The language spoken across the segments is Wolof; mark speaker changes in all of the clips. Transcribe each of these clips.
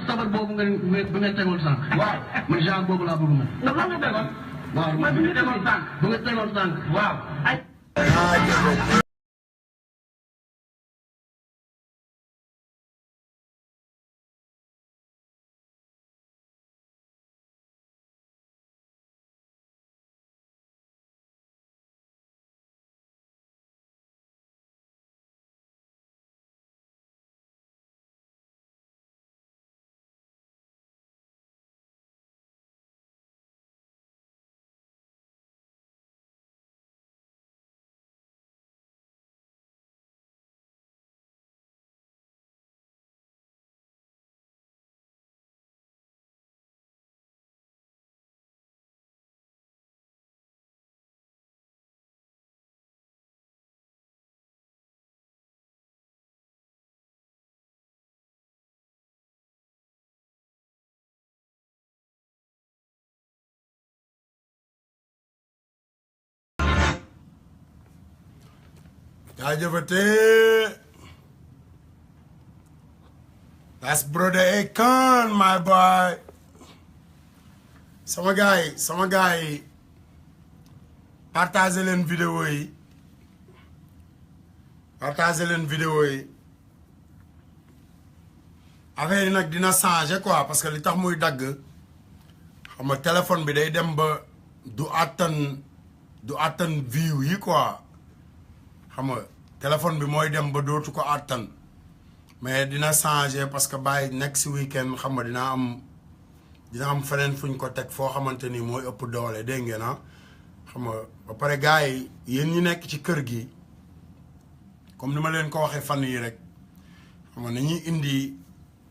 Speaker 1: sabar boobu nga tegoon sànq. waaw man genre boobu laa bëgg man. ndax lan nga tegoon. waaw man bu nga tegoon sànq. bu nga tegoon sànq. waaw.
Speaker 2: That's brother Akon, my boy. Sama guy. Partagez leen vidéo yi. Affaire yi nag dina changer quoi parce que li tax muy dagg xam nga téléphone bi day dem ba du attan view yi quoi. xam nga téléphone bi mooy dem ba dootu ko àttan mais dina changer parce que by next weekend xam nga dina am feneen fuñ ko teg foo xamante ni mooy ëpp doole dégg ngeen xam nga ba pare gars yi yéen ñi nekk ci kër gi comme ni ma leen ko waxee fan yi rek xam nga nañuy indi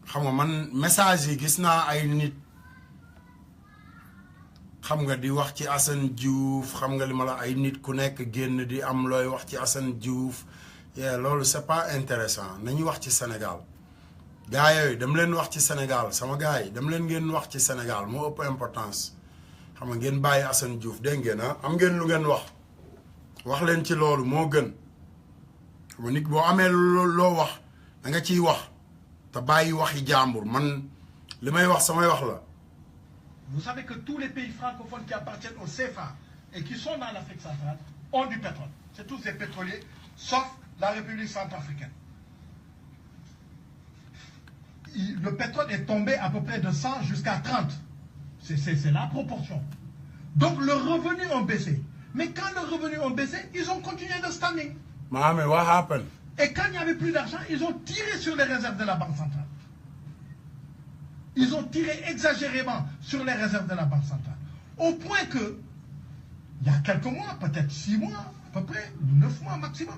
Speaker 2: xam nga man message yi gis naa ay nit xam nga di wax ci Assane Diouf xam nga li ma la ay nit ku nekk génn di am looy wax ci Assane Diouf loolu c'est pas intéressant nañu wax ci Sénégal gars yooyu dem leen wax ci Sénégal sama gars yi dem leen ngeen wax ci Sénégal moo ëpp importance xam nga ngeen bàyyi Assane Diouf dégg ngeen am ngeen lu ngeen wax leen ci loolu moo gën xam nga nit boo amee loo wax da nga ciy wax te bàyyi waxi jàmbur man li may wax samay wax la.
Speaker 3: Vous savez que tous les pays francophones qui appartiennent au CFA et qui sont dans l'Afrique centrale ont du pétrole. C'est tous des pétroliers, sauf la République centrafricaine. Le pétrole est tombé à peu près de 100 jusqu'à 30. C'est la proportion. Donc le revenu ont baissé. Mais quand le revenu ont baissé, ils ont continué de standing.
Speaker 2: Mohamed, what happened?
Speaker 3: Et quand il n'y avait plus d'argent, ils ont tiré sur les réserves de la Banque centrale. Ils ont tiré exagérément sur les réserves de la Banque centrale. Au point que, il y a quelques mois, peut-être 6 mois, à peu près, 9 mois maximum,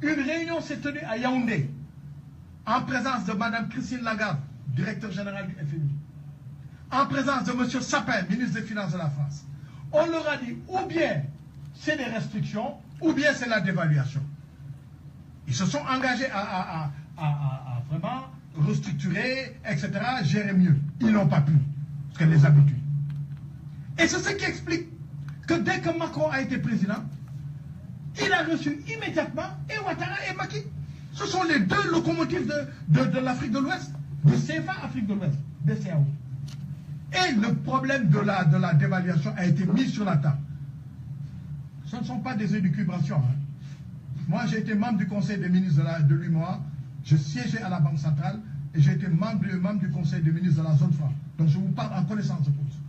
Speaker 3: une réunion s'est tenue à Yaoundé, en présence de Mme Christine Lagarde, directeur général du FMI, en présence de M. Sapin, ministre des Finances de la France. On leur a dit, ou bien c'est des restrictions, ou bien c'est la dévaluation. Ils se sont engagés à vraiment restructurer, etc., gérer mieux. Ils n'ont pas pu, parce que les habitudes. Et c'est ce qui explique que dès que Macron a été président, il a reçu immédiatement et Ouattara et Macky. Ce sont les deux locomotives de l'Afrique de l'Ouest, du CFA Afrique de l'Ouest, BCAO. Et le problème de la dévaluation a été mis sur la table. Ce ne sont pas des élucubrations. Moi, j'ai été membre du Conseil des ministres de l'UMOA, je siégeais à la Banque centrale et j'ai été membre du Conseil des ministres de la zone franc. Donc je vous parle en connaissance de cause.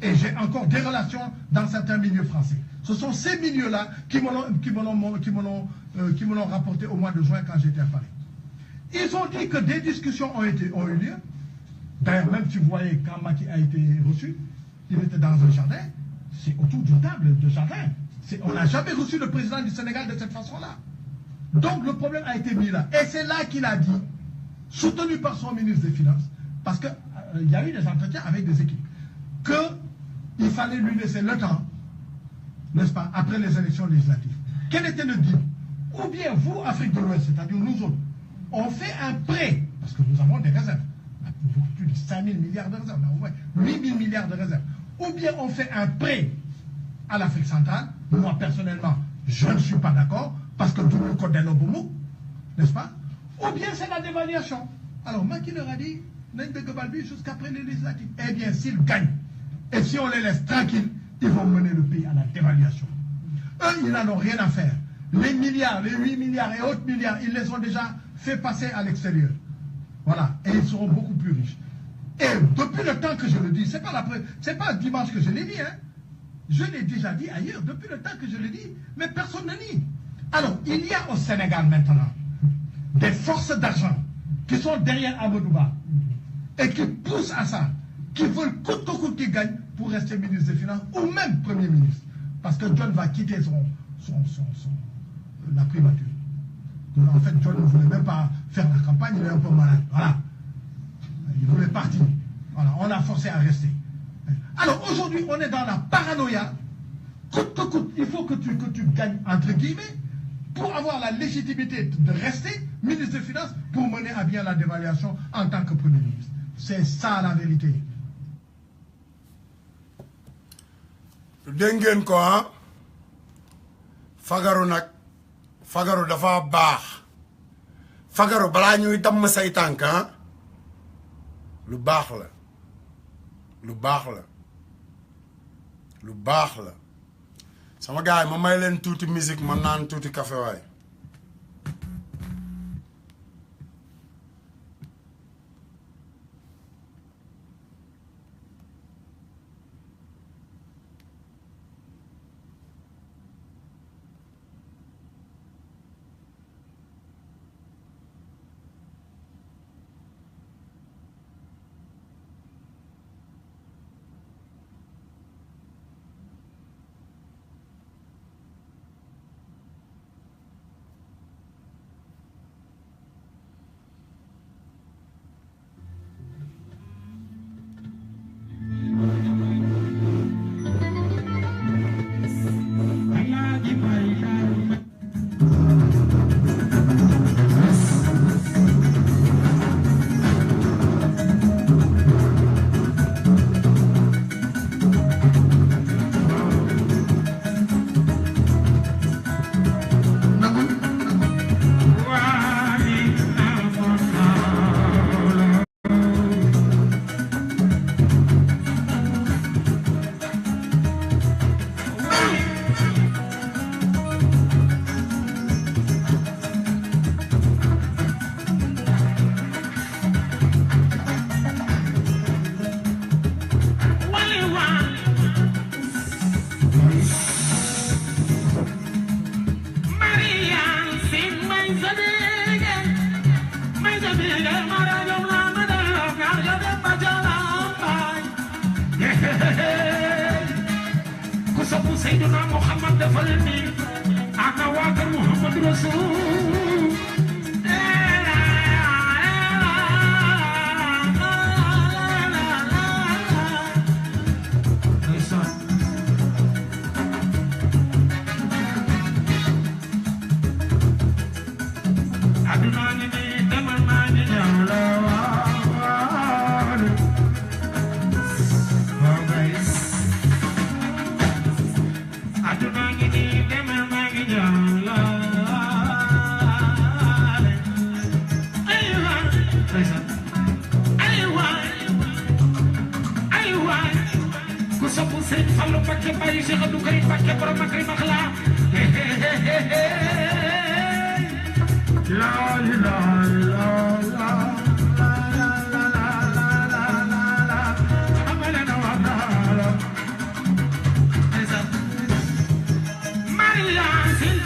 Speaker 3: Et j'ai encore des relations dans certains milieux français. Ce sont ces milieux-là qui me l'ont rapporté au mois de juin quand j'étais à Paris. Ils ont dit que des discussions ont eu lieu. D'ailleurs, même tu voyais quand Macky a été reçu, il était dans un jardin, c'est autour d'une table de jardin. On n'a jamais reçu le président du Sénégal de cette façon-là. Donc le problème a été mis là. Et c'est là qu'il a dit, soutenu par son ministre des Finances, parce qu'il y a eu des entretiens avec des équipes, qu'il fallait lui laisser le temps, n'est-ce pas, après les élections législatives. Quel était le deal? Ou bien vous, Afrique de l'Ouest, c'est-à-dire nous autres, on fait un prêt, parce que nous avons des réserves, plus de 5 000 milliards de réserves, au moins 8 000 milliards de réserves. Ou bien on fait un prêt à l'Afrique centrale. Moi, personnellement, je ne suis pas d'accord, parce que tout le monde connaît l'Oboumou, n'est-ce pas? Ou bien c'est la dévaluation. Alors, Macky leur a dit, jusqu'après les législatives. Eh bien, s'ils gagnent, et si on les laisse tranquilles, ils vont mener le pays à la dévaluation. Eux, ils n'en ont rien à faire. Les milliards, les 8 milliards et autres milliards, ils les ont déjà fait passer à l'extérieur. Voilà. Et ils seront beaucoup plus riches. Et depuis le temps que je le dis, c'est pas dimanche que je l'ai dit, hein. Je l'ai déjà dit ailleurs, depuis le temps que je le dis, mais personne ne nie. Alors, il y a au Sénégal maintenant des forces d'argent qui sont derrière Amadouba et qui poussent à ça, qui veulent coûte que coûte qu'ils gagnent pour rester ministre des Finances ou même Premier ministre. Parce que John va quitter la primature. En fait, John ne voulait même pas faire la campagne, il est un peu malade. Voilà. Il voulait partir. Voilà, on l'a forcé à rester. Alors aujourd'hui, on est dans la paranoïa. Coûte que coûte, il faut que tu gagnes, entre guillemets, pour avoir la légitimité de rester ministre des Finances pour mener à bien la dévaluation en tant que Premier ministre. C'est ça la vérité.
Speaker 2: dégg ngeen ko ah fagaru nag fagaru dafa baax fagaru balaa ñuy damm say tànk ah lu baax la lu baax la lu baax la sama gars yi ma may leen tuuti musique ma naan tuuti café waay
Speaker 4: Sayyidina Muhammad defal ni ana waa kër Muhammad Rasul aduna ni demal ma ni ñala Fallu Mbacké bàyyi Cheikh Abdou Karim Mbacké borom Makrim Akhla la ilaha illallah amalana wa ala Maria Sil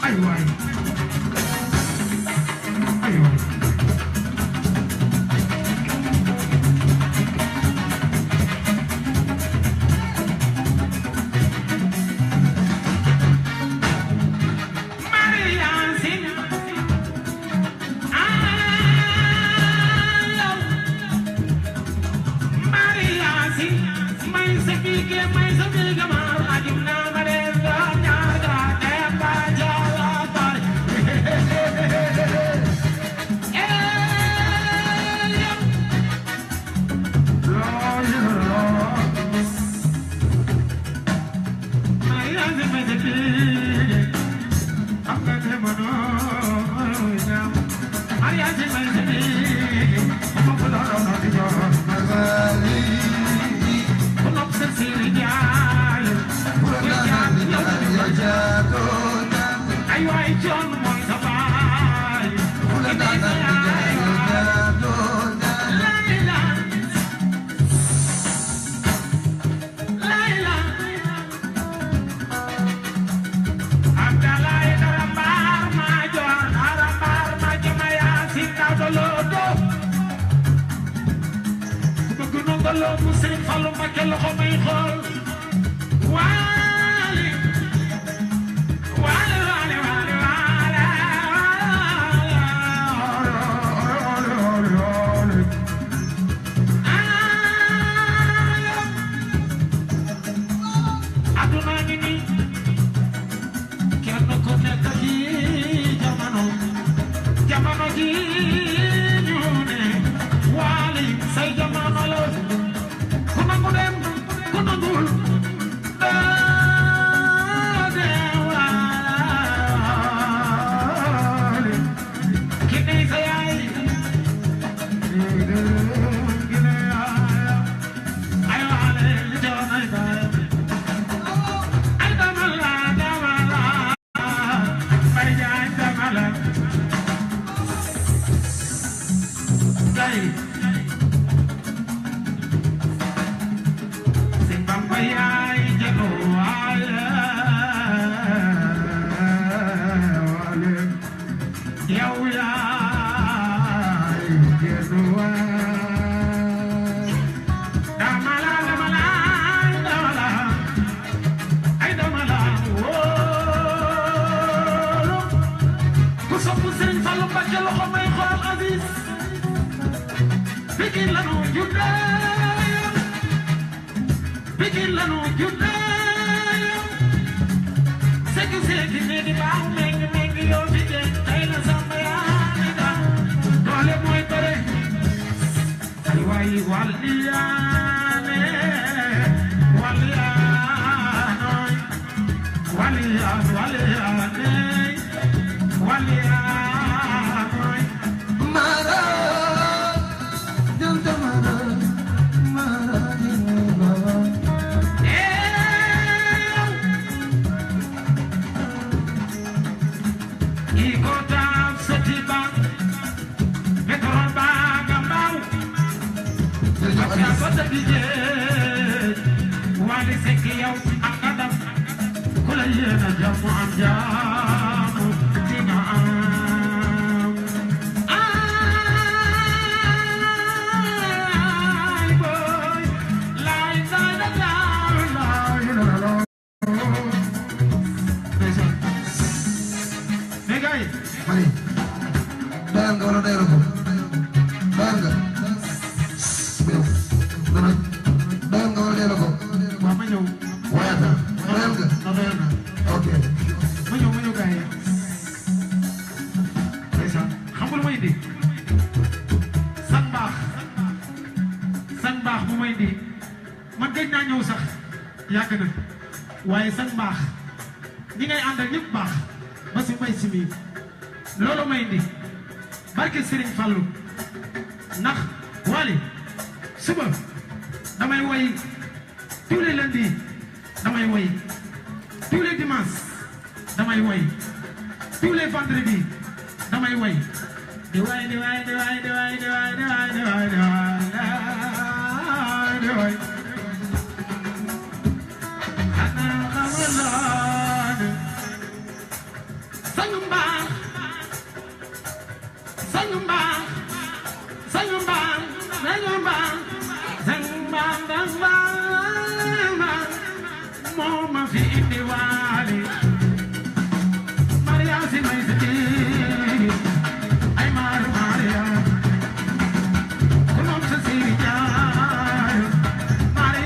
Speaker 4: aywa aywa waaye sax mbaax ñi ngay àndal ñëpp baax ba si may si mii loolu may indi barke Serigne Fallou ndax Wally suba damay woy tous les lundis damay woy tous les dimanches damay woy tous les vendredis damay woy di waay di waay di waay di waay di waay di waay di waay di waay di waay
Speaker 5: Maria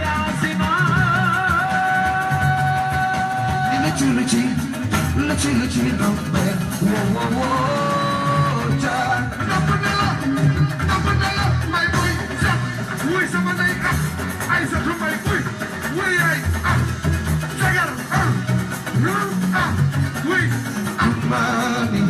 Speaker 5: sama day ay sa tumay uy wuy ay sagar wuy mani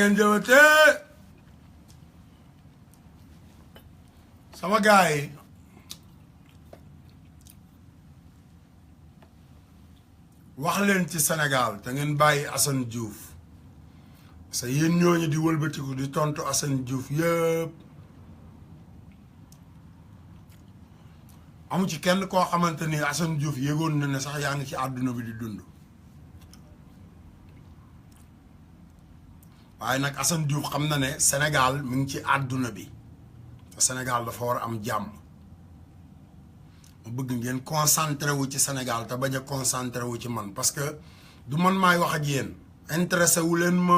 Speaker 5: ngeen jëwate sama gaay wax leen ci Sénégal te ngeen bàyyi Assane Diouf parce que yéen ñooñu di wëlbatiku di tontu Assane Diouf yëpp amu ci kenn koo xamante ni Assane Diouf yëgoon na ne sax yaa ngi ci àdduna bi di dund waaye nag Assane Diouf xam na ne Sénégal mi ngi ci àdduna bi te Sénégal dafa war a am jàmm ma bëgg ngeen concentré wu ci Sénégal te bañ a concentré wu ci man parce que du man maay wax ak yéen intéressé wu leen ma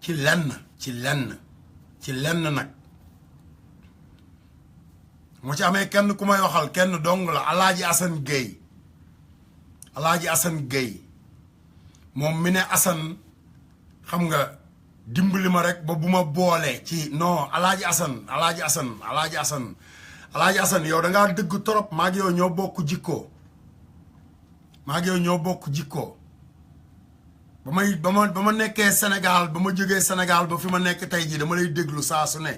Speaker 5: ci lenn nag moo ci amee kenn ku may waxal kenn dong la Alaaji Assane Gueye moom mi ne Assane xam nga dimbali ma rek ba bu ma boolee ci non Alaaji Assane yow da ngaa dëgg trop maa ngi yow ñoo bokk jikko ba ma nekkee Sénégal ba ma jógee Sénégal ba fi ma nekk tey jii dama lay déglu saa su ne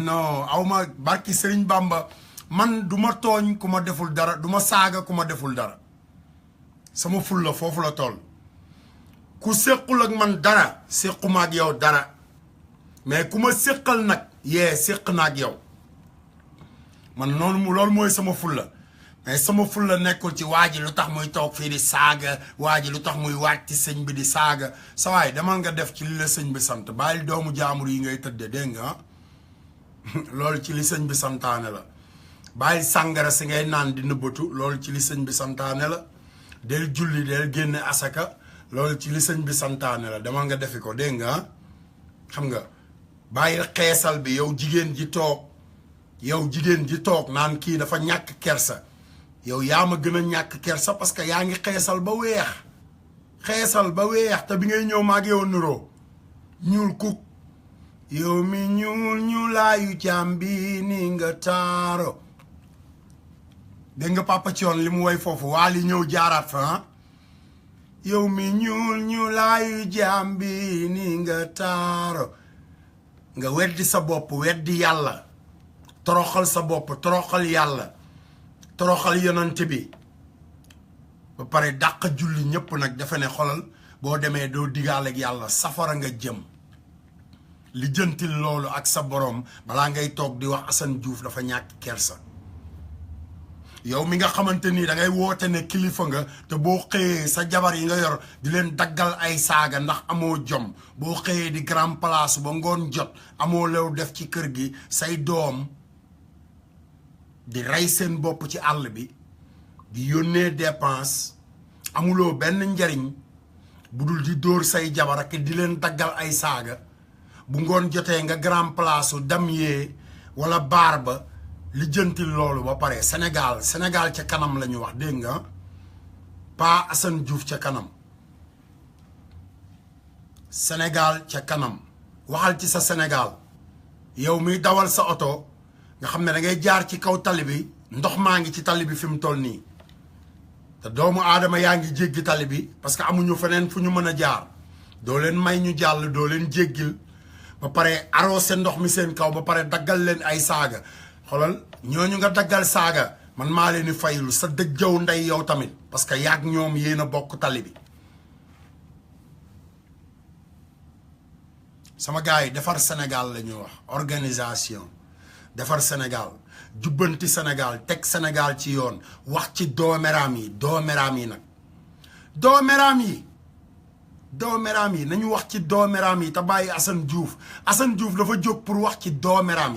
Speaker 5: non aw ma barki Serigne Bamba man du ma tooñ ku ma deful dara du ma saaga ku ma deful dara sama ful la foofu la toll ku séqul ak man dara séquma ak yow dara mais ku ma séqal nag séq na ak yow man loolu mooy sama ful la mais sama ful la nekkul ci waa ji lu tax muy toog fii di saaga waa ji lu tax muy wàcc ci sëñ bi di saaga sa waay demal nga def ci li la sëñ bi sant bàyyil doomu jaamur yi ngay tëdde dégg nga loolu ci li sëñ bi santaane la
Speaker 2: bàyyil sàngara si ngay naan di nëbbatu loolu ci li sëñ bi santaane la del julli del génne asaka loolu ci li sëñ bi santaane la demal nga defi ko dégg nga xam nga bàyyil xeesal bi yow jigéen ji toog naan kii dafa ñàkk kersa yow yaa ma gën a ñàkk kersa parce que yaa ngi xeesal ba weex te bi ngay ñëw maag yow nuroo ñuul kuk yow mi ñuulaayu caam bi ni nga taaro dégg nga Papa Thione li mu woy foofu waa li ñëw jaaraat fa yow mi ñuulaayu jaam bi ni nga taaro nga weddi sa bopp weddi yàlla toroxal sa bopp toroxal yàlla toroxal yonent bi ba pare dàq julli ñëpp nag dafa ne xolal boo demee doo digaale ak yàlla safara nga jëm li jëntil loolu ak sa borom balaa ngay toog di wax Assane Diouf dafa ñàkk kersa yow mi nga xamante ni da ngay woote ne kilifa nga te boo xëyee sa jabar yi nga yor di leen daggal ay saaga ndax amoo jom boo xëyee di grand place ba ngoon jot amoo lew def ci kër gi say doom di rey seen bopp ci àll bi di yónnee dépense amuloo benn njariñ bu dul di dóor say jabar ak di leen daggal ay saaga bu ngoon jotee nga grand place dam yee wala baar ba li jëntil loolu ba pare Sénégal ca kanam la ñu wax dégg nga pas Assane Diouf ca kanam Sénégal ca kanam waxal ci sa Sénégal yow miy dawal sa oto nga xam ne da ngay jaar ci kaw tali bi ndox maa ngi ci tali bi fi mu toll nii te doomu aadama yaa ngi jéggi tali bi parce que amuñu feneen fu ñu mën a jaar doo leen may ñu jàll doo leen jéggil ba pare arrosé ndox mi seen kaw ba pare daggal leen ay saaga xoolal ñooñu nga daggal saaga man maa leen di fayul sa dëjjaw ndey yow tamit parce que yaag ñoom yéen a bokk tali bi sama gars yi defar Sénégal la ñuy wax organisation defar Sénégal jubbanti Sénégal teg Sénégal ci yoon wax ci doomeraam yi nag doomeraam yi nañu wax ci doomeraam yi te bàyyi Assane Diouf dafa jóg pour wax ci doomeraam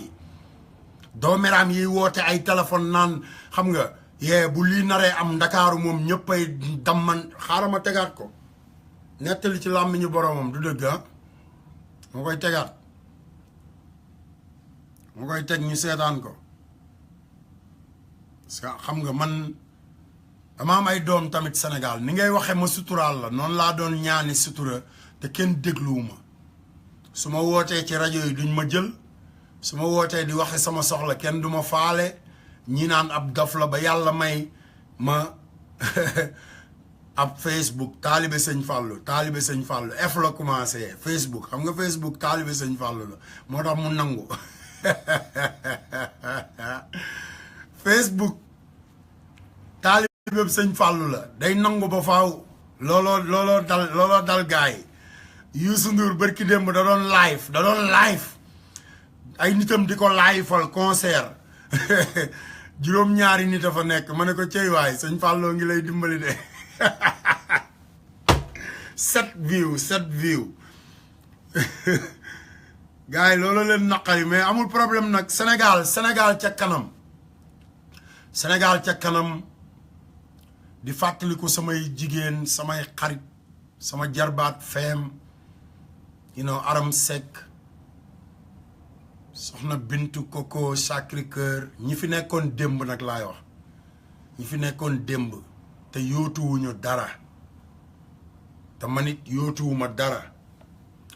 Speaker 2: yi woote ay téléphone naan xam nga yee bu lii naree am ndakaaru moom ñëppay damman xaaral ma tegaat ko nettali ci làmmiñu boroomam du dëgg moo koy tegaat moo koy teg ñu seetaan ko parce que xam nga man dama am ay doom tamit Sénégal ni ngay waxee ma suturaal la noonu laa doon ñaani sutura te kenn dégluwuma su ma wootee ci rajo yi duñ ma jël su ma wootee di waxe sama soxla kenn du ma faale ñi naan ab dof la ba yàlla may ma ab Facebook taalibe sëñ Fallou F la commencé Facebook xam nga Facebook taalibe sëñ Fallou la moo tax mu nangu Facebook taalibe sëñ Fallou la day nangu ba faaw looloo dal gaay Youssou Ndour barki démb da doon live ay nitam di ko live-fal concert juróom-ñaari nit a fa nekk ma ne ko cey waay sëñ Fallou ngi lay dimbali de 7 views gars yi loolu leen naqari mais amul problème nag Sénégal ca kanam di fàttaliku samay jigéen samay xarit sama jarbaat feem Aram Seck soxna Bintu Koko Sacré-Cœur ñi fi nekkoon démb nag laay wax ñi fi nekkoon démb te yóotuwuñu dara te man it yóotuwuma dara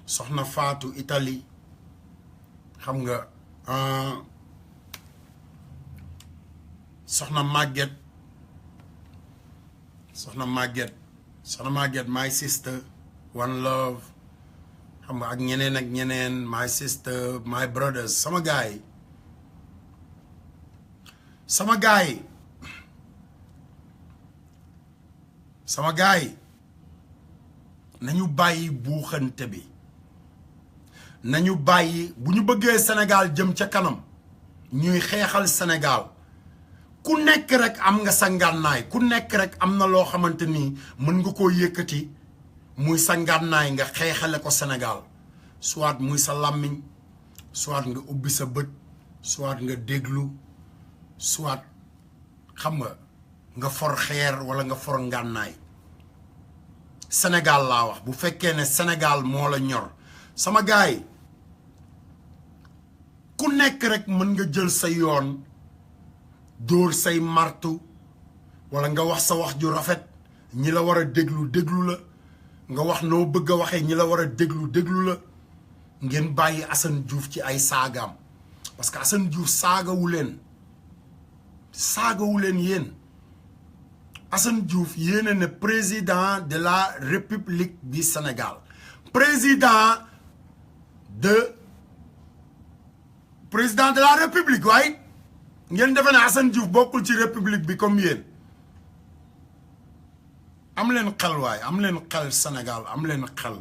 Speaker 2: soxna Faatu Italie xam nga soxna Maguette my sister one love xam nga ak ñeneen my sister my brothers sama gaay nañu bàyyi buuxante bi nañu bàyyi bu ñu bëggee Sénégal jëm ca kanam ñuy xeexal Sénégal ku nekk rek am nga sa ngànnaay ku nekk rek am na loo xamante ni mën nga koo yëkkati muy sa ngànnaay nga xeexale ko Sénégal soit muy sa làmmiñ soit nga ubbi sa bët soit nga déglu soit xam nga for xeer wala nga for ngànnaay Sénégal laa wax bu fekkee ne Sénégal moo la ñor sama gaay ku nekk rek mën nga jël sa yoon dóor say martu wala nga wax sa wax ju rafet ñi la war a déglu la nga wax noo bëgg a waxee ñi la war a déglu la ngeen bàyyi Assane Diouf ci ay saagaam parce que Assane Diouf saagawu leen yéen Assane Diouf yéene ne président de la République du Sénégal président de la République waaye ngeen defe ne Assane Diouf bokkul ci République bi comme yéen am leen xel waaye am leen xel Sénégal am leen xel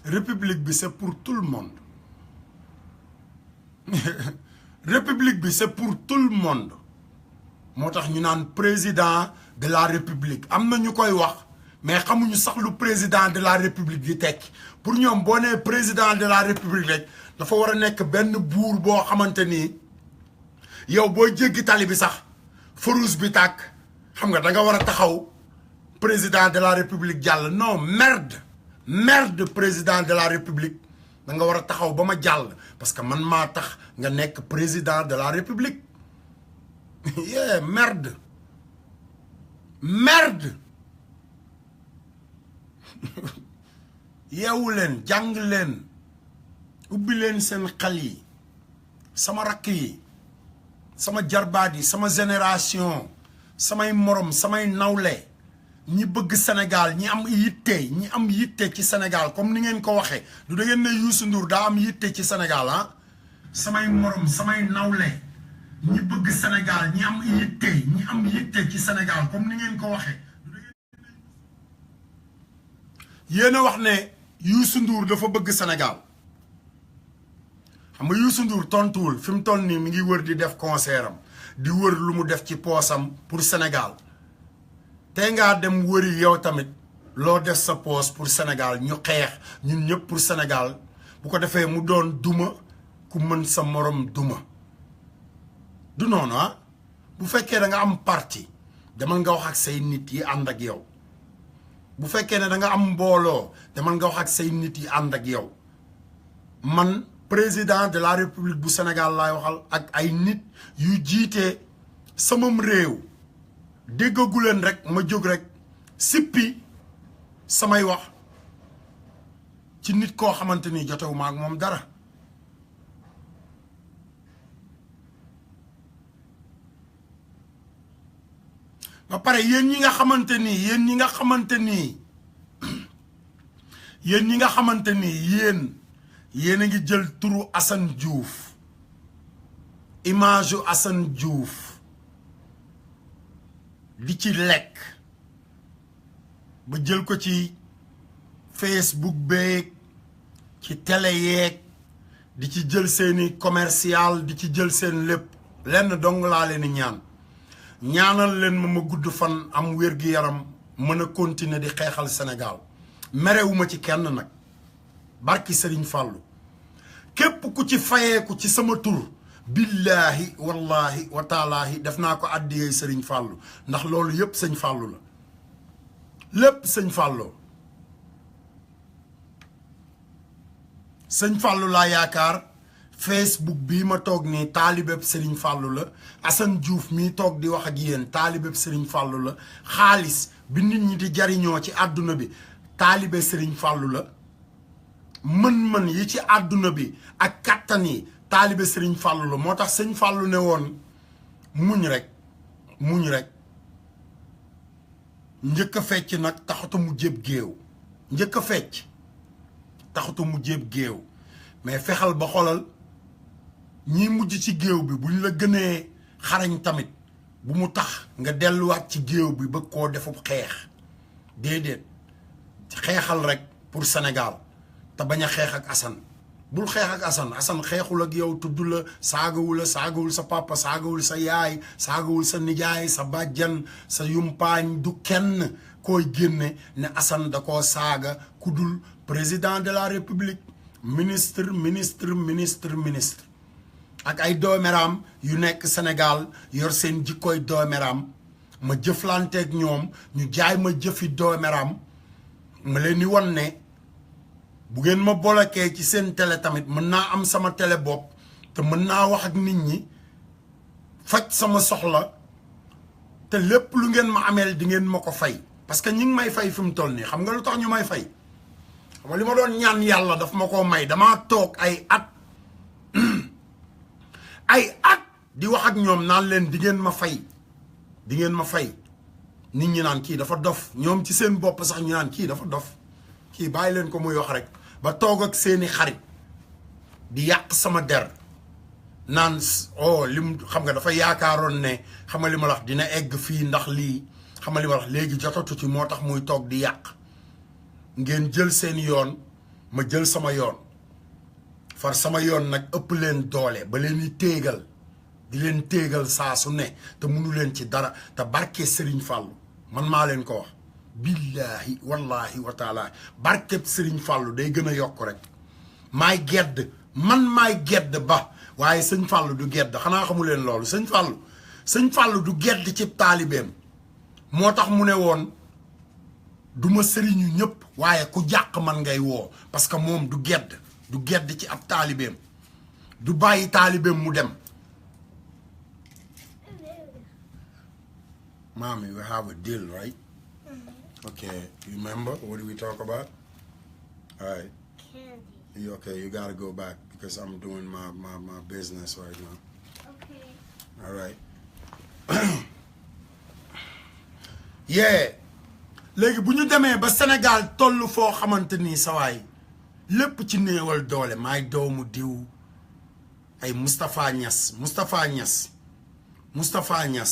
Speaker 2: République bi c'est pour tout le monde République bi c'est pour tout le monde moo tax ñu naan président de la République am na ñu koy wax mais xamuñu sax lu président de la République di tekki pour ñoom boo nee président de la République rek dafa war a nekk benn buur boo xamante ni yow boo jéggi tali bi sax farouche bi tàkk xam nga da nga war a taxaw président de la République jàll non merde président de la République da nga war a taxaw ba ma jàll parce que man maa tax nga nekk président de la République yeah merde yeewu leen jàng leen ubbi leen seen xel yi sama rakk yi sama jarbaat yi sama génération samay morom samay nawle ñi bëgg Sénégal ñi am yitte ci Sénégal comme ni ngeen ko waxee du da ngeen ne Youssou Ndour daa am yitte ci Sénégal ah samay morom samay nawle ñi bëgg Sénégal ñi am yitte ci Sénégal comme ni ngeen ko waxee yéen a wax ne Youssou Ndour dafa bëgg Sénégal xam nga Youssou Ndour tontuwul fi mu toll nii mi ngi wër di def concert am di wër lu mu def ci poosam pour Sénégal tey ngaa dem wëri yow tamit loo def sa poos pour Sénégal ñu xeex ñun ñëpp pour Sénégal bu ko defee mu doon duma ku mën sa morom duma du noonu ah bu fekkee da nga am parti demal nga wax ak say nit yi ànd ak yow bu fekkee ne da nga am mbooloo demal nga wax ak say nit yi ànd ak yow man président de la République bu Sénégal laay waxal ak ay nit yu jiite samam réew déggagu leen rek ma jóg rek sippi samay wax ci nit koo xamante ni jotewu ma ak moom dara ba pare yéen ñi nga xamante ni yéen ñi nga xamante ni yéen a ngi jël turu Assane Diouf image u Assane Diouf di ci lekk ba jël ko ci Facebook beeg ci télé yeeg di ci jël seeni commercial di ci jël seen lépp lenn dong laa leen ñaanal leen ma gudd fan am wér-gi-yaram mën a continuer di xeexal Sénégal merewuma ci kenn nag barki Serigne Fallou képp ku ci fayeeku ci sama tur billahi wallahi wa taalaahi def naa ko addiyee Serigne Fallou ndax loolu yëpp sëñ Fallou la lépp sëñ Fallou laa yaakaar Facebook bii ma toog nii taalibeb Serigne Fallou la Assane Diouf mii toog di wax ak yéen taalibeb Serigne Fallou la xaalis bi nit ñi di jariñoo ci àdduna bi taalibe Serigne Fallou la mën-mën yi ci àdduna bi ak kattan yi taalibe Serigne Fallou la moo tax sëñ Fallou ne woon muñ rek njëkk a fecc nag taxatu mu jéb géew njëkk a fecc taxatu mu jéb géew mais fexal ba xolal ñi mujj ci géew bi buñ la gënee xarañ tamit bu mu tax nga delluwaat ci géew bi bëgg koo defub xeex déedéet xeexal rek pour Sénégal te bañ a xeex ak Assane bul xeex ak Assane xeexul ak yow tudd la saagawul sa papa saagawul sa yaay saagawul sa nijaay sa bàjjan sa yumpaañ du kenn koy génne ne Assane da koo saaga ku dul président de la République ministre ak ay doomeram yu nekk Sénégal yor seen jikkoy doomeram ma jëflanteeg ñoom ñu jaay ma jëfi doomeram ma leen di wan ne bu ngeen ma bolokee ci seen télé tamit mën naa am sama télé bopp te mën naa wax ak nit ñi faj sama soxla te lépp lu ngeen ma ameel di ngeen ma ko fay parce que ñi ngi may fay fi mu toll nii xam nga lu tax ñu may fay xam nga li ma doon ñaan yàlla daf ma koo may damaa toog ay at di wax ak ñoom naan leen di ngeen ma fay nit ñi naan kii dafa dof ñoom ci seen bopp sax ñu naan kii dafa dof kii bàyyi leen ko muy wax rek ba toog ak seeni xarit di yàq sama der naan lim xam nga dafa yaakaaroon ne xam nga li ma wax dina egg fii ndax lii xam nga li ma wax léegi jotatu ci moo tax muy toog di yàq ngeen jël seen yoon ma jël sama yoon far sama yoon nag ëpp leen doole ba leen di leen téegal saa su ne te mënu leen ci dara te barke Serigne Fallou man maa leen ko wax billahi wallahi wa taala barkeb Serigne Fallou day gën a yokk rek maay gedd ba waaye sëñ Fallou du gedd xanaa xamu leen loolu sëñ Fallou du gedd ci taalibeem moo tax mu ne woon du ma sëriñu ñëpp waaye ku jàq man ngay woo parce que moom du gedd ci ab taalibeem du bàyyi taalibeem mu dem. Mommy, we have a deal, right? Okay, you remember? What did we talk about? All right. Candy. Okay, you gotta go back because I'm doing my business right now. Okay. All right. Yeah. Léegi bu ñu demee ba Sénégal tollu foo xamante ni sawaay lépp ci néewal doole maay doomu diw ay Moustapha Niass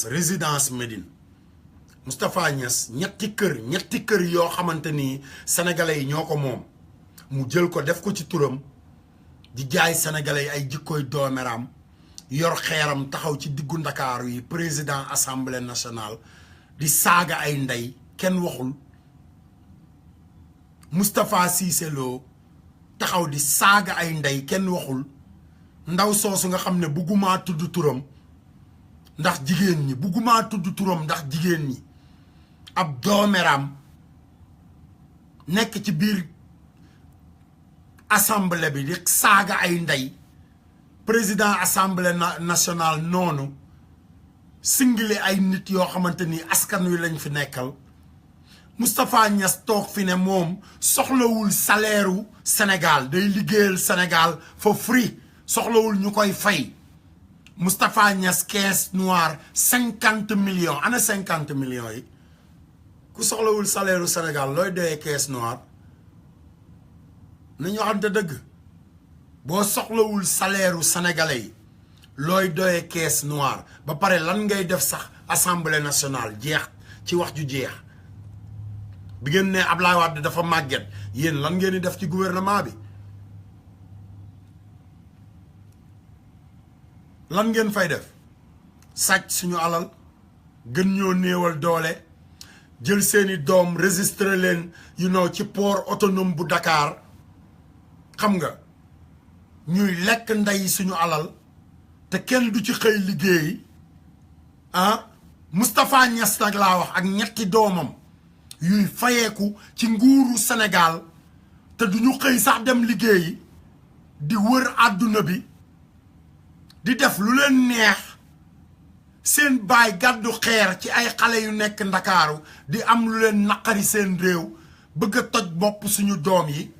Speaker 2: résidence Médine Moustapha Niass ñetti kër yoo xamante ni sénégalais yi ñoo ko moom mu jël ko def ko ci turam di jaay sénégalais yi ay jikkoy doomeram yor xeeram taxaw ci diggu Ndakaaru yi président assemblée nationale di saaga ay ndey kenn waxul Moustapha Cissé Lo taxaw di saaga ay ndey kenn waxul ndaw soosu nga xam ne buggumaa tudd turam ndax jigéen ñi buggumaa tudd turam ndax jigéen ñi ab doomeram nekk ci biir assemblée bi di saaga ay ndey président assemblée nationale noonu singile ay nit yoo xamante ni askan wi lañ fi nekkal Moustapha Niass toog fi ne moom soxlawul salaire u Sénégal day liggéeyal Sénégal for free soxlawul ñu koy fay Moustapha Niass caisse noire 50 millions ana 50 millions yi ku soxlawul salaire u Sénégal looy doyee caisse noire nañu waxante dëgg boo soxlawul salaire u sénégalais yi looy doyee caisse noire ba pare lan ngay def sax assemblée nationale jeex ci wax ju jeex bi ngeen ne Ablaye Wade dafa màgget yéen lan ngeen di def ci gouvernement bi lan ngeen fay def sàcc suñu alal gën ñoo néewal doole jël seeni doom registré leen ci port autonome bu Dakar xam nga ñuy lekk ndey suñu alal te kenn du ci xëy liggéey Moustapha Niass nag laa wax ak ñetti doomam yuy fayeeku ci nguuru Sénégal te duñu xëy sax dem liggéeyi di wër àdduna bi di def lu leen neex seen baay gàddu xeer ci ay xale yu nekk Ndakaaru di am lu leen naqari seen réew bëgg a toj bopp suñu doom yi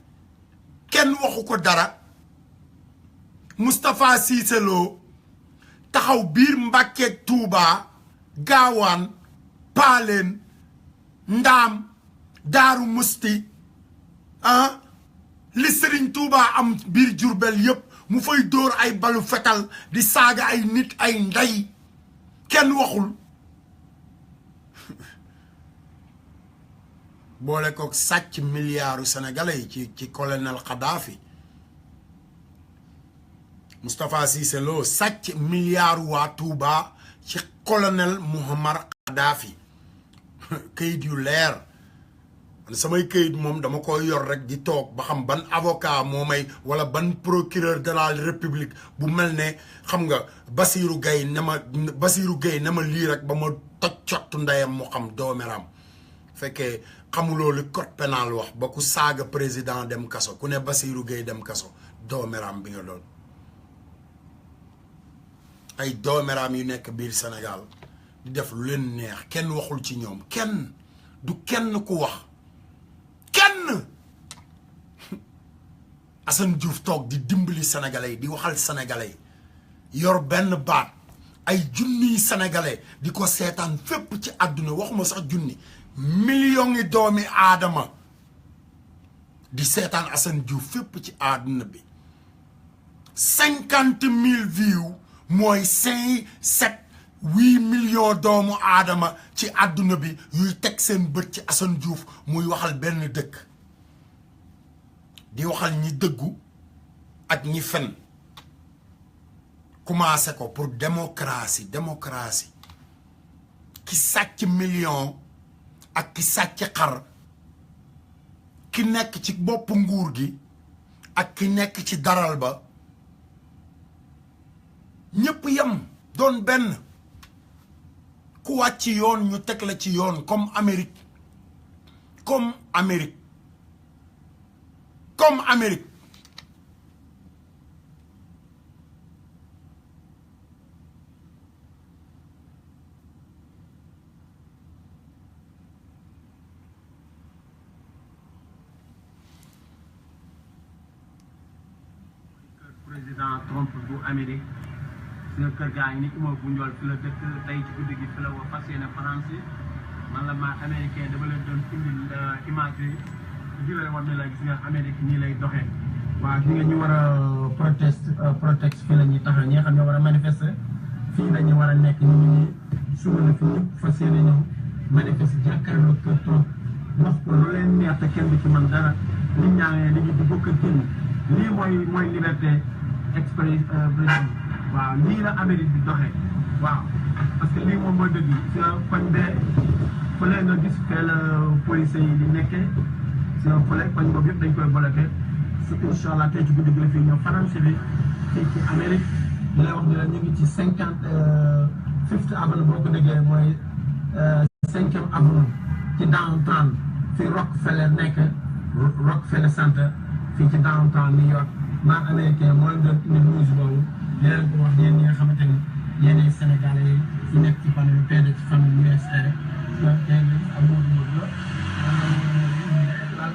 Speaker 2: kenn waxu ko dara Moustapha Cissé Lo taxaw biir Mbàkke Tuuba Gaawaan Paaleen Ndaam Daaru Musti li Serigne Touba am biir Jurbel yépp mu fay dóor ay balu fetal di saaga ay nit ay ndey kenn waxul boole ko sàcc milliards sénégalais yi ci colonel Kadhafi Moustapha Cissé Lo sàcc milliards waa Touba ci colonel Muammar Kadhafi kayit yu leer samay këyit moom dama koy yor rek di toog ba xam ban avocat moo may wala ban procureur de la république bu mel ne xam nga Basirou Gueye ne ma lii rek ba ma toj cottu ndeyam mu xam doomeram fekkee xamuloo li code pénal wax ba ku saaga président dem kaso ku ne Basirou Gueye dem kaso doomeram bi nga doon ay doomeram yu nekk biir Sénégal di def lu leen neex kenn waxul ci ñoom kenn du kenn ku wax kenn Assane Diouf toog di dimbali sénégalais di waxal sénégalais yor benn baat ay junniy sénégalais di ko seetaan fépp ci àdduna waxuma sax junni millions yi doomi aadama di seetaan Assane Diouf fépp ci àdduna bi 50,000 views mooy 5-7 8 millions doomu aadama ci àdduna bi yuy teg seen bët ci Assane Diouf muy waxal benn dëkk di waxal ñi dëggu ak ñi fen commencé ko pour démocratie ki sàcc million ak ki sàcc xar ki nekk ci bopp nguur gi ak ki nekk ci daral ba ñépp yem doon benn ku wàcc yoon ñu teg la ci yoon comme Amérique
Speaker 6: président Trump bu Amérique si kër gaa ngi ni immeuble bu njool fi la dëkk tey ci guddi gi fi la wa fas yéene français man la ma américain dama leen doon indil image yi di la war ne la gis nga Amérique nii lay doxee waaw gi nga ñu war a protest fii la ñuy taxaw ñi nga xam ne war a manifester fii la ñu war a nekk ñu ngi suba na fi ñëpp fas yéene ñëw manifester jàkkaarloo kër Trump wax ko lu leen neex te kenn du ci man dara nit ñaa ngi li di bokk génn lii mooy liberté expression waaw lii la Amérique bi doxee waaw parce que lii moom mooy dëgg sa koñ bee fële nga gis fee la police yi di nekkee sa fële koñ boobu yëpp dañ koy bloqué su incha allah tey ci guddi gi la fii ñëw France bi fii ci Amérique di la wax ne la ñu ngi ci 55th avenue boo ko déggee mooy 5e avenue ci downtown fi Rockefeller nekk Rockefeller Center fii ci downtown New York maa américain moo leen doon indi news boobu di leen ko wax yéen ñi nga xamante ni yéenay sénégalais yi nekk ci famille PDS ci famille USA yéen ak Modou la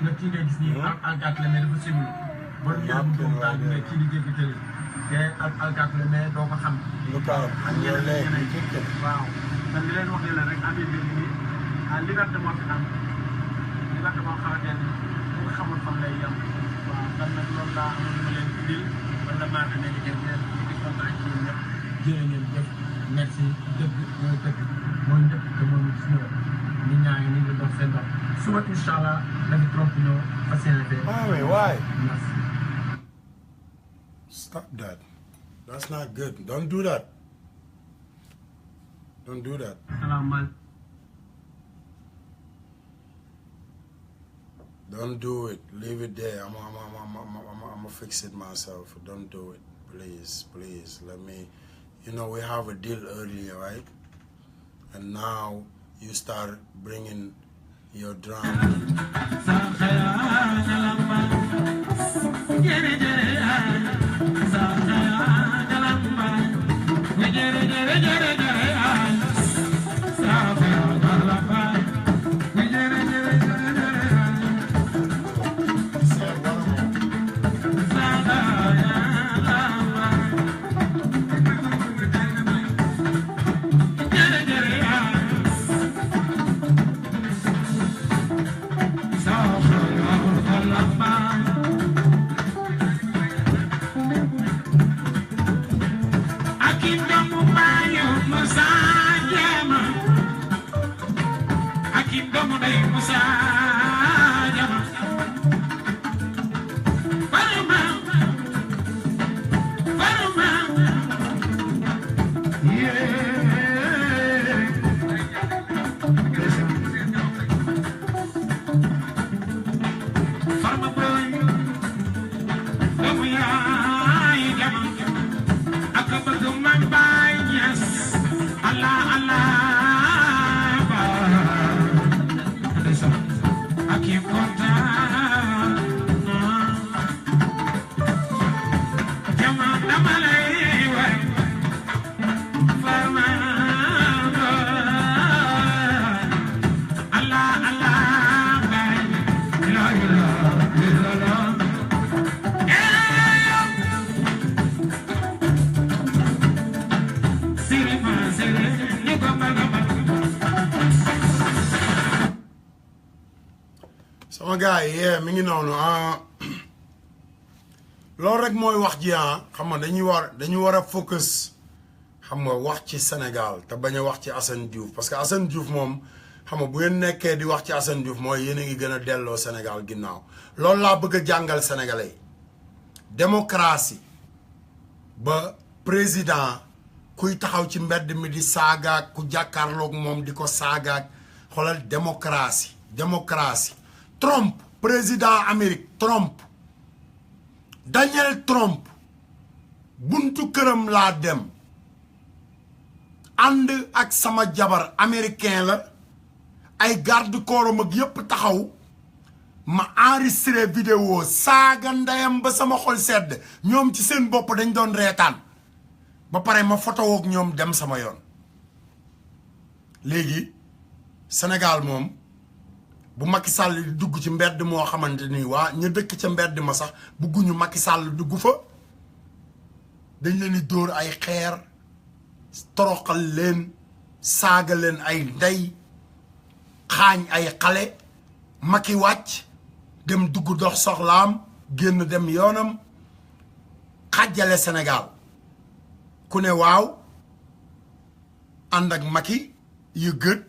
Speaker 6: nga kii nga gis nii alkaat la mais dafa simili bon yéen boobu daal nga kii di jéggi tëli te ak alkaat la mais doo ko xam ak ñeneen waaw te li leen wax ne la rek Amérique bi nii liberté moo fi am liberté moo xamante ni ku xamul fan lay yem waaw kon nag loolu laa amoon lu ma leen indil wala maa amee di kontaan ci ñun ñëpp jërë ngeen jëf merci dëgg mooy dëgg mooy njëkk te mooy gis nga nit ñaa ngi nii di dox seen dox suba incha allah dafi trop ñëw fas yéene fee.
Speaker 2: Why?
Speaker 6: merci.
Speaker 2: Stop that. That's not good. Don't do that. Don't do that.
Speaker 6: salaamaaleykum.
Speaker 2: Don't do it. Leave it there. I'm gonna fix it myself. Don't do it. Please. Let me. You know, we have a deal earlier, right? And now you start bringing your drama. sama gars yi mi ngi noonu loolu rek mooy wax ji xam nga dañu war a focus xam nga wax ci Sénégal te bañ a wax ci Assane Diouf parce que Assane Diouf moom xam nga bu ngeen nekkee di wax ci Assane Diouf mooy yéen a ngi gën a delloo Sénégal ginnaaw loolu laa bëgg a jàngal sénégalais yi démocratie ba président kuy taxaw ci mbedd mi di saagaak ku jàkkaarloog moom di ko saagaak xoolal démocratie Trump président Amérique Trump Daniel Trump buntu këram laa dem ànd ak sama jabar américain la ay garde corps ak yépp taxaw ma enregistré vidéo saaga ndeyam ba sama xol sedd ñoom ci seen bopp dañ doon reetaan ba pare ma photo ak ñoom dem sama yoon léegi Sénégal moom bu Macky Sall di dugg ci mbedd moo xamante ni waa ñu dëkk ca mbedd ma sax bugguñu Macky Sall dugg fa dañ leen di dóor ay xeer toroxal leen saaga leen ay ndey xaañ ay xale Macky wàcc dem dugg dox soxlaam génn dem yoonam xàjjale Sénégal ku ne waaw ànd ak Macky yu gët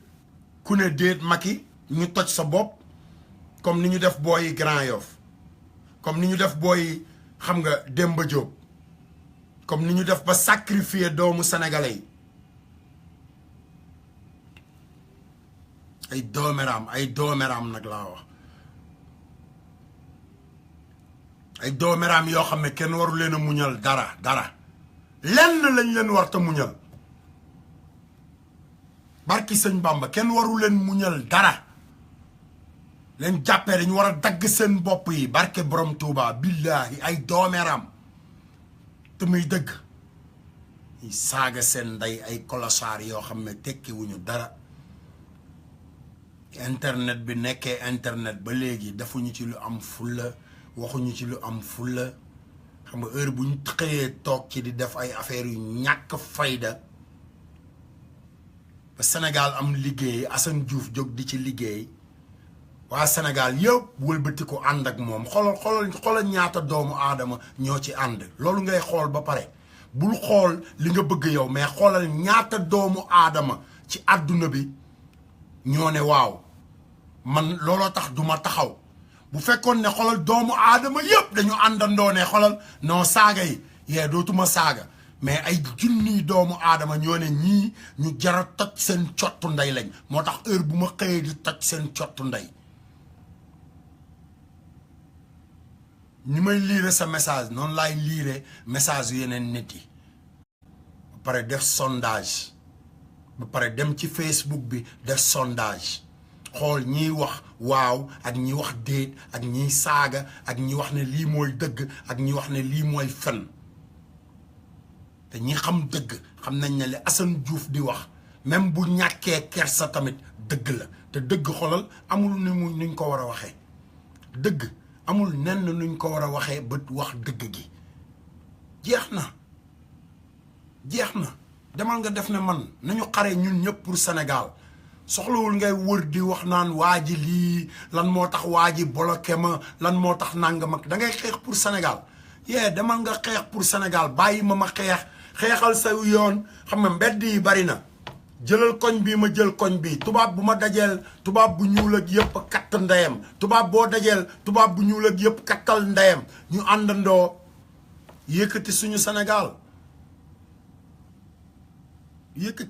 Speaker 2: ku ne déet Macky ñu toj sa bopp comme ni ñu def booyi Grand Yoff comme ni ñu def booyi xam nga Demba Diop comme ni ñu def ba sacrifier doomu sénégalais yi ay dooméram nag laa wax ay dooméram yoo xam ne kenn waru leen a muñal dara lenn lañ leen war ta muñal barki sëñ Bamba kenn waru leen muñal dara leen jàppee dañu war a dagg seen bopp yi barke borom Touba billahi ay dooméram te muy dëgg ñi saaga seen ndey ay kolosaar yoo xam ne tekki wuñu dara internet bi nekkee internet ba léegi defuñu ci lu am fulla waxuñu ci lu am fulla xam nga heure bu ñu xëyee toog ci di def ay affaires yu ñàkk fayda ba Sénégal am liggéey Assane Diouf jóg di ci liggéey waa Sénégal yëpp wëlbati ko ànd ak moom xoolal ñaata doomu aadama ñoo ci ànd loolu ngay xool ba pare bul xool li nga bëgg yow mais xoolal ñaata doomu aadama ci àdduna bi ñoo ne waaw man looloo tax duma taxaw bu fekkoon ne xoolal doomu aadama yëpp dañu àndandoo ne xoolal non saaga yi yee dootuma saaga mais ay junniy doomu aadama ñoo ne ñii ñu jara toj seen cottu ndey lañ moo tax heure bu ma xëyee di toj seen cottu ndey ni may liire sa message noonu laay liire message yu yeneen nit yi ba pare def sondage ba pare dem ci Facebook bi def sondage xool ñiy wax waaw ak ñi wax déet ak ñiy saaga ak ñi wax ne lii mooy dëgg ak ñi wax ne lii mooy fen te ñi xam dëgg xam nañ ne li Assane Diouf di wax même bu ñàkkee kersa tamit dëgg la te dëgg xolal amul nuñ ko war a waxee dëgg amul nenn nuñ ko war a waxee ba wax dëgg gi jeex na demal nga def ne man nañu xare ñun ñëpp pour Sénégal soxlawul ngay wër di wax naan waa ji lii lan moo tax waa ji bloqué ma lan moo tax nangam ak da ngay xeex pour Sénégal demal nga xeex pour Sénégal bàyyi ma xeexal sa yoon xam nga mbedd yi bari na jëlal koñ bi ma jël koñ bi tubaab bu ma dajeel tubaab bu ñuul ak yëpp katt ndeyam tubaab boo dajeel tubaab bu ñuul ak yëpp kattal ndeyam ñu àndandoo yëkkati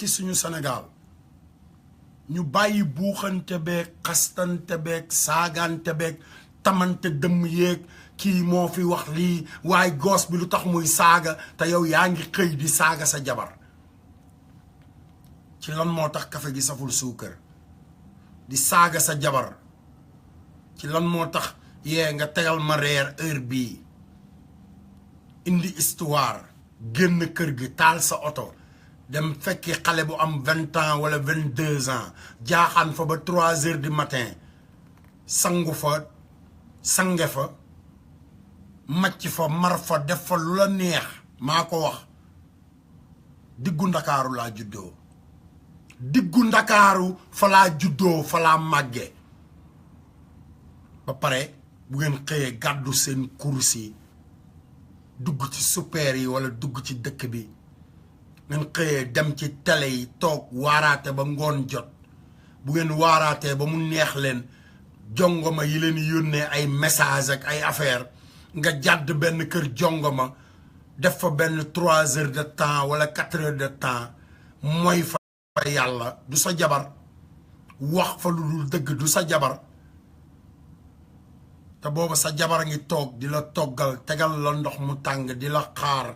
Speaker 2: suñu Sénégal ñu bàyyi buuxante beeg xastante beeg saagante beeg tamante dëmm yéeg kii moo fi wax lii waaye goos bi lu tax muy saaga te yow yaa ngi xëy di saaga sa jabar ci lan moo tax kafe gi saful suukar di saaga sa jabar ci lan moo tax nga tegal ma reer heure bii indi histoire génn kër gi taal sa oto dem fekki xale bu am 20 ans wala 22 ans jaaxaan fa ba 3 heures du matin sangu fa sange fa macc fa mar fa def fa lu la neex maa ko wax diggu ndakaaru laa juddoo diggu ndakaaru fa laa juddoo fa laa màgge ba pare bu ngeen xëyee gàddu seen kursi dugg ci super yi wala dugg ci dëkk bi ngeen xëyee dem ci télé yi toog waaraate ba ngoon jot bu ngeen waaraatee ba mu neex leen jongoma yi leen yónnee ay message ak ay affaire nga jàdd benn kër jongoma def fa benn 3 heures de temps wala 4 heures de temps mooy fa yàlla du sa jabar wax fa lu dul dëgg du sa jabar te booba sa jabar a ngi toog di la toggal tegal la ndox mu tàng di la xaar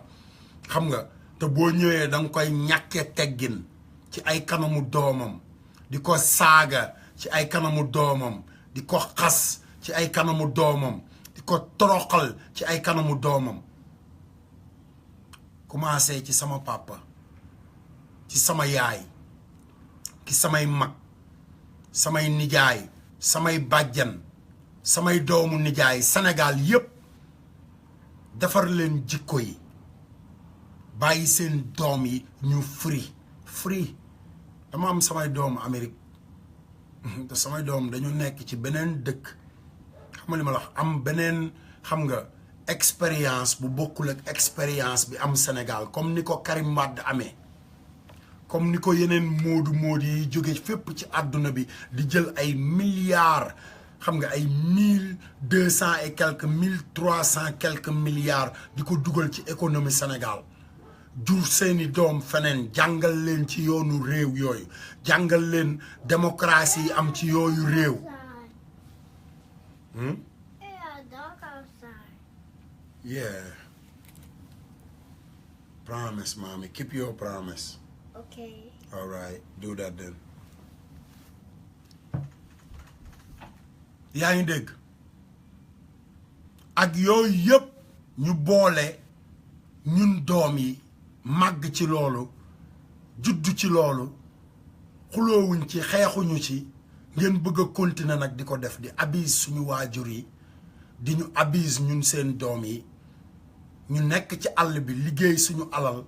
Speaker 2: xam nga te boo ñëwee danga koy ñàkkee teggin ci ay kanamu doomam di ko saaga ci ay kanamu doomam di ko xas ci ay kanamu doomam di ko toroxal ci ay kanamu doomam commencé ci sama papa ci sama yaay ci samay mag samay nijaay samay bàjjan samay doomu nijaay Sénégal yépp defar leen jikko yi bàyyi seen doom yi ñu free dama am samay doomu Amérique te samay doom dañu nekk ci beneen dëkk xam nga li ma la wax am beneen xam nga expérience bu bokkul ak expérience bi am Sénégal comme ni ko Karim Wade amee comme ni ko yeneen moodu yi jóge fépp ci àdduna bi di jël ay milliards xam nga ay 1200 et quelques 1300 quelques milliards di ko dugal ci économie Sénégal jur seeni doom feneen jàngal leen ci yoonu réew yooyu jàngal leen démocratie yi am ci yooyu réew yeah promise mommy keep your promise
Speaker 7: Okay.
Speaker 2: all right do that then yaa ngi dégg ak yooyu yëpp ñu boole ñun doom yi màgg ci loolu juddu ci loolu xuloowuñ ci xeexuñu ci ngeen bëgg a continuer nag di ko def di abuse suñu waajur yi di ñu abuse ñun seen doom yi ñu nekk ci àll bi liggéey suñu alal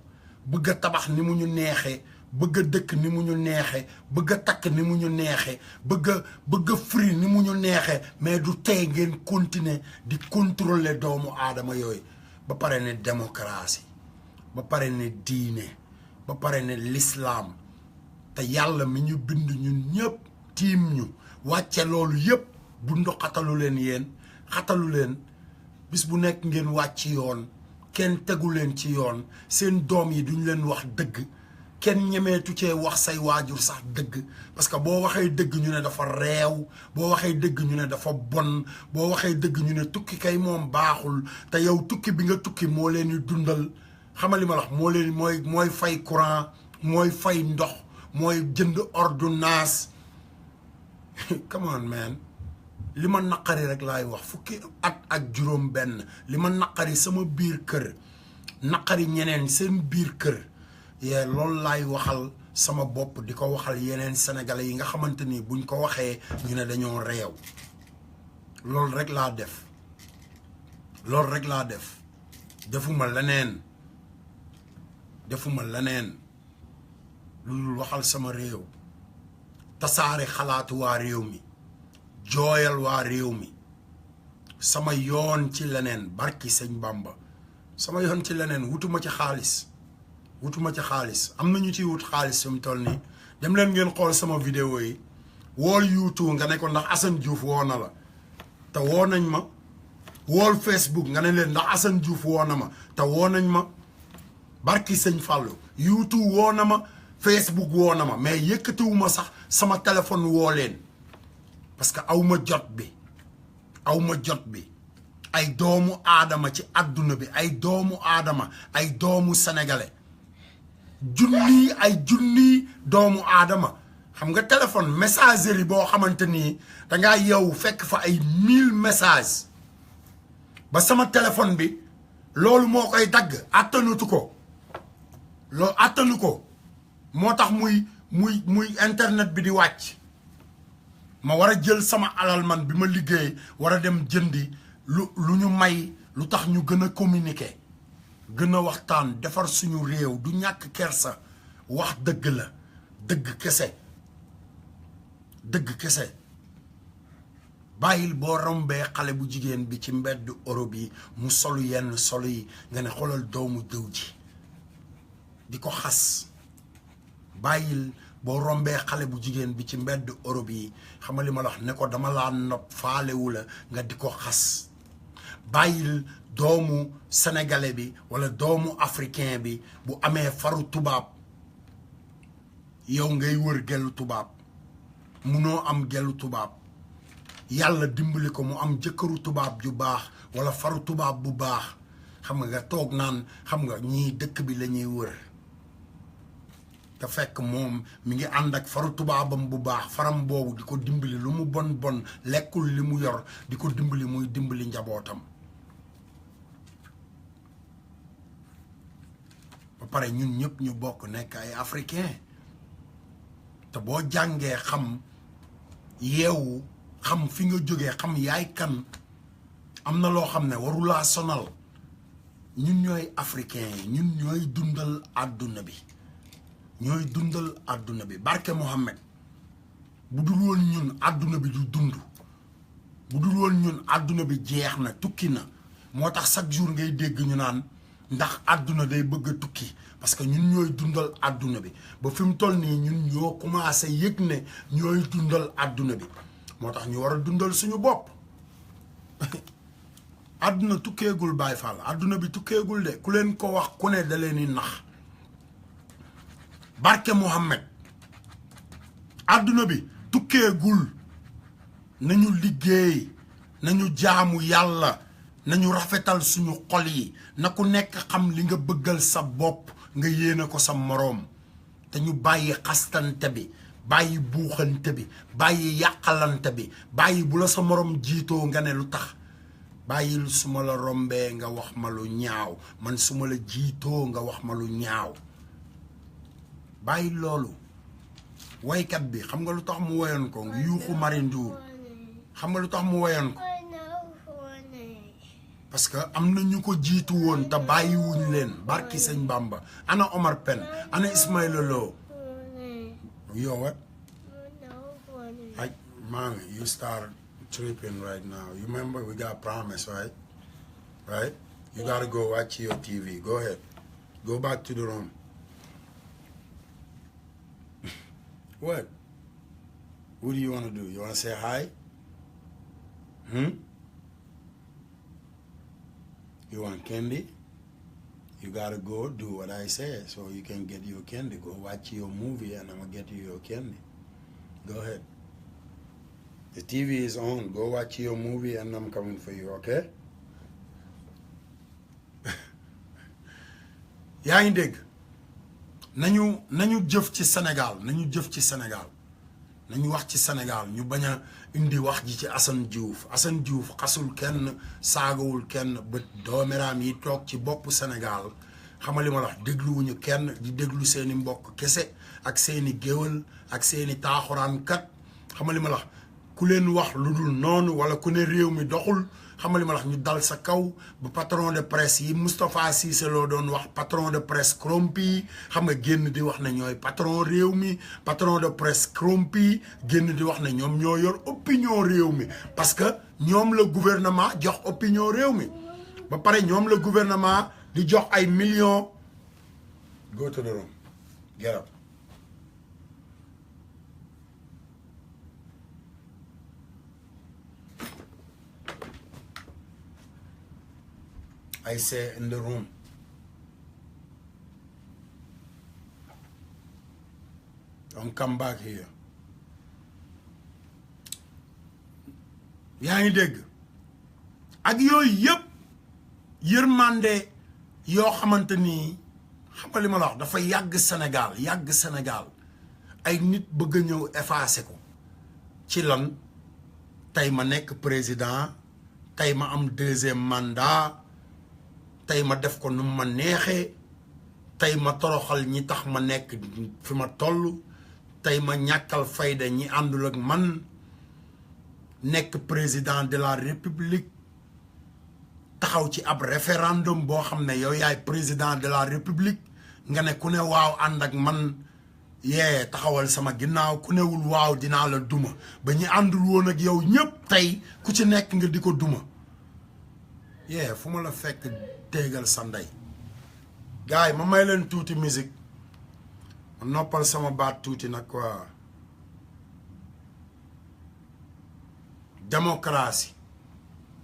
Speaker 2: bëgg a tabax ni mu ñu neexee bëgg a dëkk ni mu ñu neexee bëgg a takk ni mu ñu neexee bëgg a free ni mu ñu neexee mais du tey ngeen continuer di contrôler doomu aadama yooyu ba pare ne démocratie ba pare ne diine ba pare ne l'islam te yàlla mi ñu bind ñun ñëpp tiim ñu wàcce loolu yëpp bu ndu xatalu leen yéen xatalu leen bis bu nekk ngeen wàcc yoon kenn tegu leen ci yoon seen doom yi duñ leen wax dëgg kenn ñemeetu cee wax say waajur sax dëgg parce que boo waxee dëgg ñu ne dafa réew boo waxee dëgg ñu ne dafa bon boo waxee dëgg ñu ne tukki kay moom baaxul te yow tukki bi nga tukki moo leen di dundal xamal li ma wax moo leen mooy fay courant mooy fay ndox mooy jënd ordonnance come on man li ma naqari rek laay wax fukki at ak juróom benn li ma naqari sama biir kër naqari ñeneen seen biir kër yee loolu laay waxal sama bopp di ko waxal yeneen sénégalais yi nga xamante ni buñ ko waxee ñu ne dañoo réew loolu rek laa def loolu rek laa def defuma leneen lu waxal sama réew tasaare xalaatu waa réew mi jooyal waa réew mi sama yoon ci leneen barki sëñ Bamba sama yoon ci leneen wutuma ci xaalis am na ñu ciy wut xaalis fi mu toll nii dem leen ngeen xool sama vidéo yi wool YouTube nga ne ko ndax Assane Diouf woo na la te woo nañ ma wool Facebook nga ne leen ndax Assane Diouf woo na ma te woo nañ ma barki sëñ Fallou YouTube woo na ma Facebook woo na ma mais yëkkatiwuma sax sama téléphone woo leen parce que awma jot bi ay doomu aadama ci àdduna bi ay doomu aadama ay doomu sénégalais junni doomu aadama xam nga téléphone messagerie boo xamante ni dangaa yow fekk fa ay 1000 messages ba sama téléphone bi loolu moo koy dagg attanu ko moo tax muy internet bi di wàcc ma war a jël sama alal man bi ma liggéey war a dem jëndi lu ñu may lu tax ñu gën a communiquer gën a waxtaan defar suñu réew du ñàkk kersa wax dëgg la dëgg kese bàyyil boo rombee xale bu jigéen bi ci mbedd Europe yi mu solu yenn solu yi nga ne xoolal doomu dëw ji di ko xas bàyyil boo rombee xale bu jigéen bi ci mbedd Europe yi xam nga li ma la wax ne ko dama laa nopp faalewu la nga di ko xas bàyyil doomu sénégalais bi wala doomu africain bi bu amee faru tubaab yow ngay wër gellu tubaab munoo am gellu tubaab yàlla dimbali ko mu am jëkkëru tubaab ju baax wala faru tubaab bu baax xam nga toog naan xam nga ñii dëkk bi la ñuy wër te fekk moom mi ngi ànd ak faru tubaabam bu baax faram boobu di ko dimbali lu mu bon bon lekkul li mu yor di ko dimbali muy dimbali njabootam ba pare ñun ñëpp ñu bokk nekk ay africain te boo jàngee xam yeewu xam fi nga jógee xam yaay kan am na loo xam ne warulaa sonal ñun ñooy africain yi ñun ñooy dundal àdduna bi ñooy dundal àdduna bi barke Mohammed bu dul woon ñun àdduna bi du dund bu dul woon ñun àdduna bi jeex na tukki na moo tax chaque jour ngay dégg ñu naan ndax àdduna day bëgg a tukki parce que ñun ñooy dundal àdduna bi ba fi mu toll nii ñun ñoo commencé yëg ne ñooy dundal àdduna bi moo tax ñu war a dundal suñu bopp àdduna tukkeegul Baay Faal àdduna bi tukkeegul de ku leen ko wax ku ne da leen di nax barke Mohammed àdduna bi tukkeegul nañu liggéey nañu jaamu yàlla nañu rafetal suñu xol yi na ku nekk xam li nga bëggal sa bopp nga yéene ko sa moroom te ñu bàyyi xastante bi bàyyi buuxante bi bàyyi yàqalante bi bàyyi bu la sa moroom jiitoo nga ne lu tax bàyyil su ma la rombee nga wax ma lu ñaaw man su ma la jiitoo nga wax ma lu ñaaw bàyyi loolu woykat bi xam nga lu tax mu woyoon ko yuuxu Mari Nduur xam nga lu tax mu woyoon ko parce que am na ñu ko jiitu woon te bàyyiwuñ leen barki sëñ Bamba ana Omar Pène ana Ismaïla Lo yo what I man you start tripping right now you remember we got promise right you gotta go watch your TV go ahead go back to the room what do you want to do you want to say hi You want candy? You gotta go do what I say so you can get your candy. Go watch your movie and I'm gonna get you your candy. Go ahead. The TV is on. Go watch your movie and I'm coming for you, okay? yaa ngi dégg nañu jëf ci Sénégal nañu jëf ci Sénégal nañu wax ci Sénégal ñu bañ a indi wax ji ci Assane Diouf xasul kenn saagawul kenn ba doomeraam yi toog ci boppu Sénégal xam nga li ma la wax dégluwuñu kenn di déglu seeni mbokk kese ak seeni géwël ak seeni taaxuraankat xam nga li ma la wax ku leen wax lu dul noonu wala ku ne réew mi doxul xam nga li ma la wax ñu dal sa kaw ba patron de presse yi Moustapha Cissé Lo doon wax patron de presse corrompu xam nga génn di wax ne ñooy patron réew mi patron de presse corrompu génn di wax ne ñoom ñoo yor opinion réew mi parce que ñoom la gouvernement jox opinion réew mi ba pare ñoom la gouvernement di jox ay millions. Go to the room. Get up. I say in the room. Don't come back here. yaa ngi dégg ak yooyu yëpp yërmande yoo xamante ni xam nga li ma la wax dafa yàgg Sénégal ay nit bëgg a ñëw effacer ko ci lan tey ma nekk président tey ma am deuxième mandat tey ma def ko nu ma neexee tey ma toroxal ñi tax ma nekk fi ma toll tey ma ñàkkal fayda ñi àndul ak man nekk président de la république taxaw ci ab référendum boo xam ne yow yaay président de la république nga ne ku ne waaw ànd ak man yee taxawal sama ginnaaw ku newul waaw dinaa la duma ba ñu àndul woon ak yow ñëpp tey ku ci nekk nga di ko duma yee fu ma la fekk téegal sa ndey gars yi ma may leen tuuti musique ma noppal sama baat tuuti nag quoi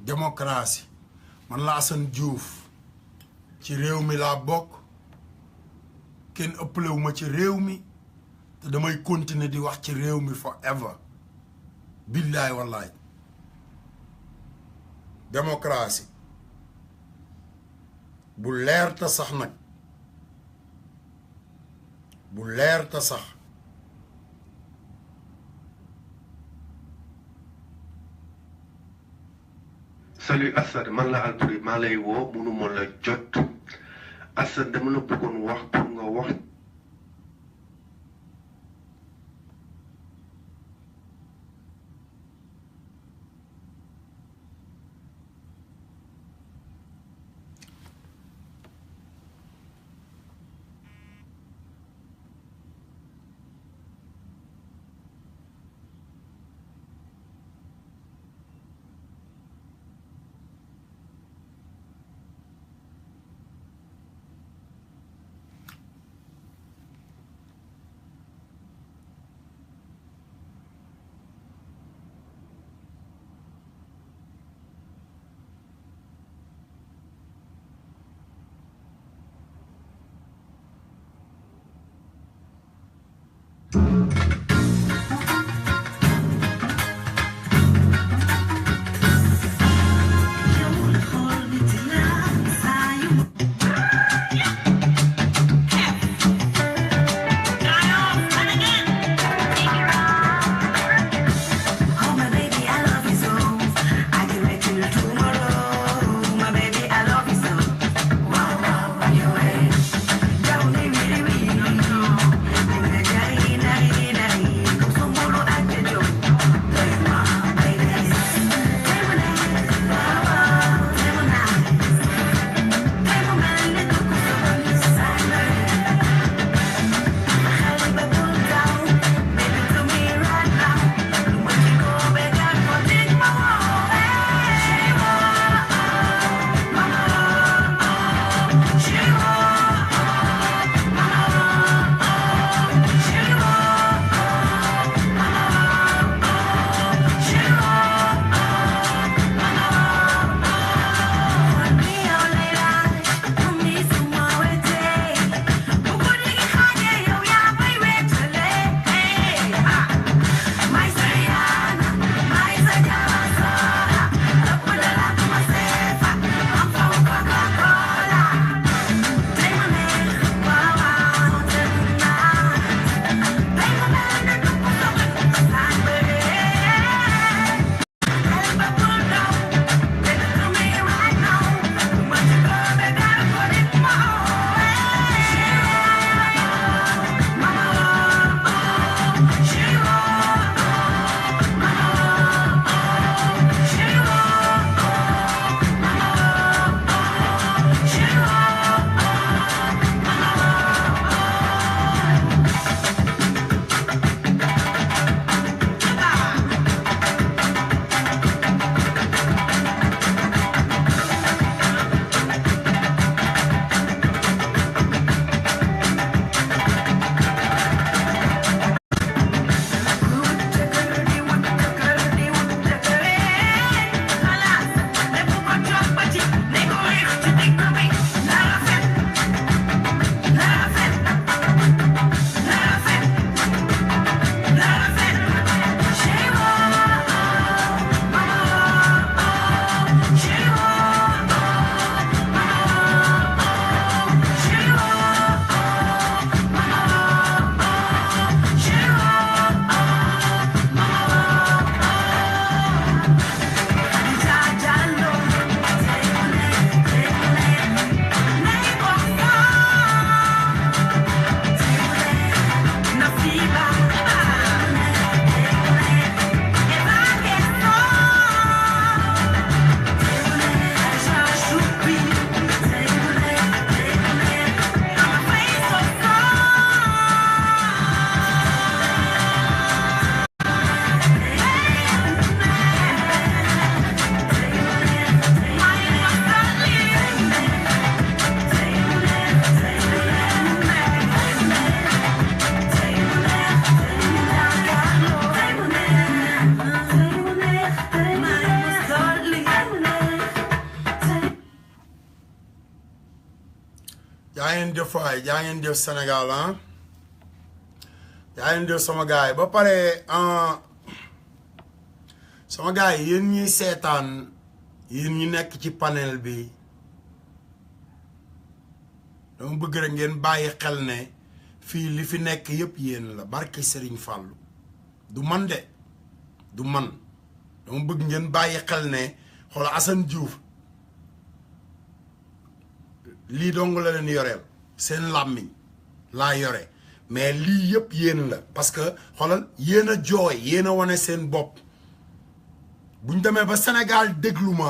Speaker 2: démocratie man la Assane Diouf ci réew mi laa bokk kenn ëppalewu ma ci réew mi te damay continuer di wax ci réew mi forever billaay wallaay démocratie bu leer ta sax nag bu leer ta sax
Speaker 7: salut Assane man la Alboury maa lay woo mënuma la jot Assane dama la bëggoon wax pour nga wax
Speaker 2: ngeen jëf waay jaa ngeen jëf Sénégal ah jaa ngeen jëf sama gars yi ba pare sama gars yi yéen ñuy seetaan yéen ñi nekk ci panel bi dama bëgg rek ngeen bàyyi xel ne fii li fi nekk yépp yéen la barke Serigne Fallou du man de du man dama bëgg ngeen bàyyi xel ne xoola Assane Diouf lii dong la leen yoreel seen làmmiñ laa yore mais lii yëpp yéen la parce que xoolal yéen a jooy yéen a wane seen bopp buñ demee ba Sénégal déglu ma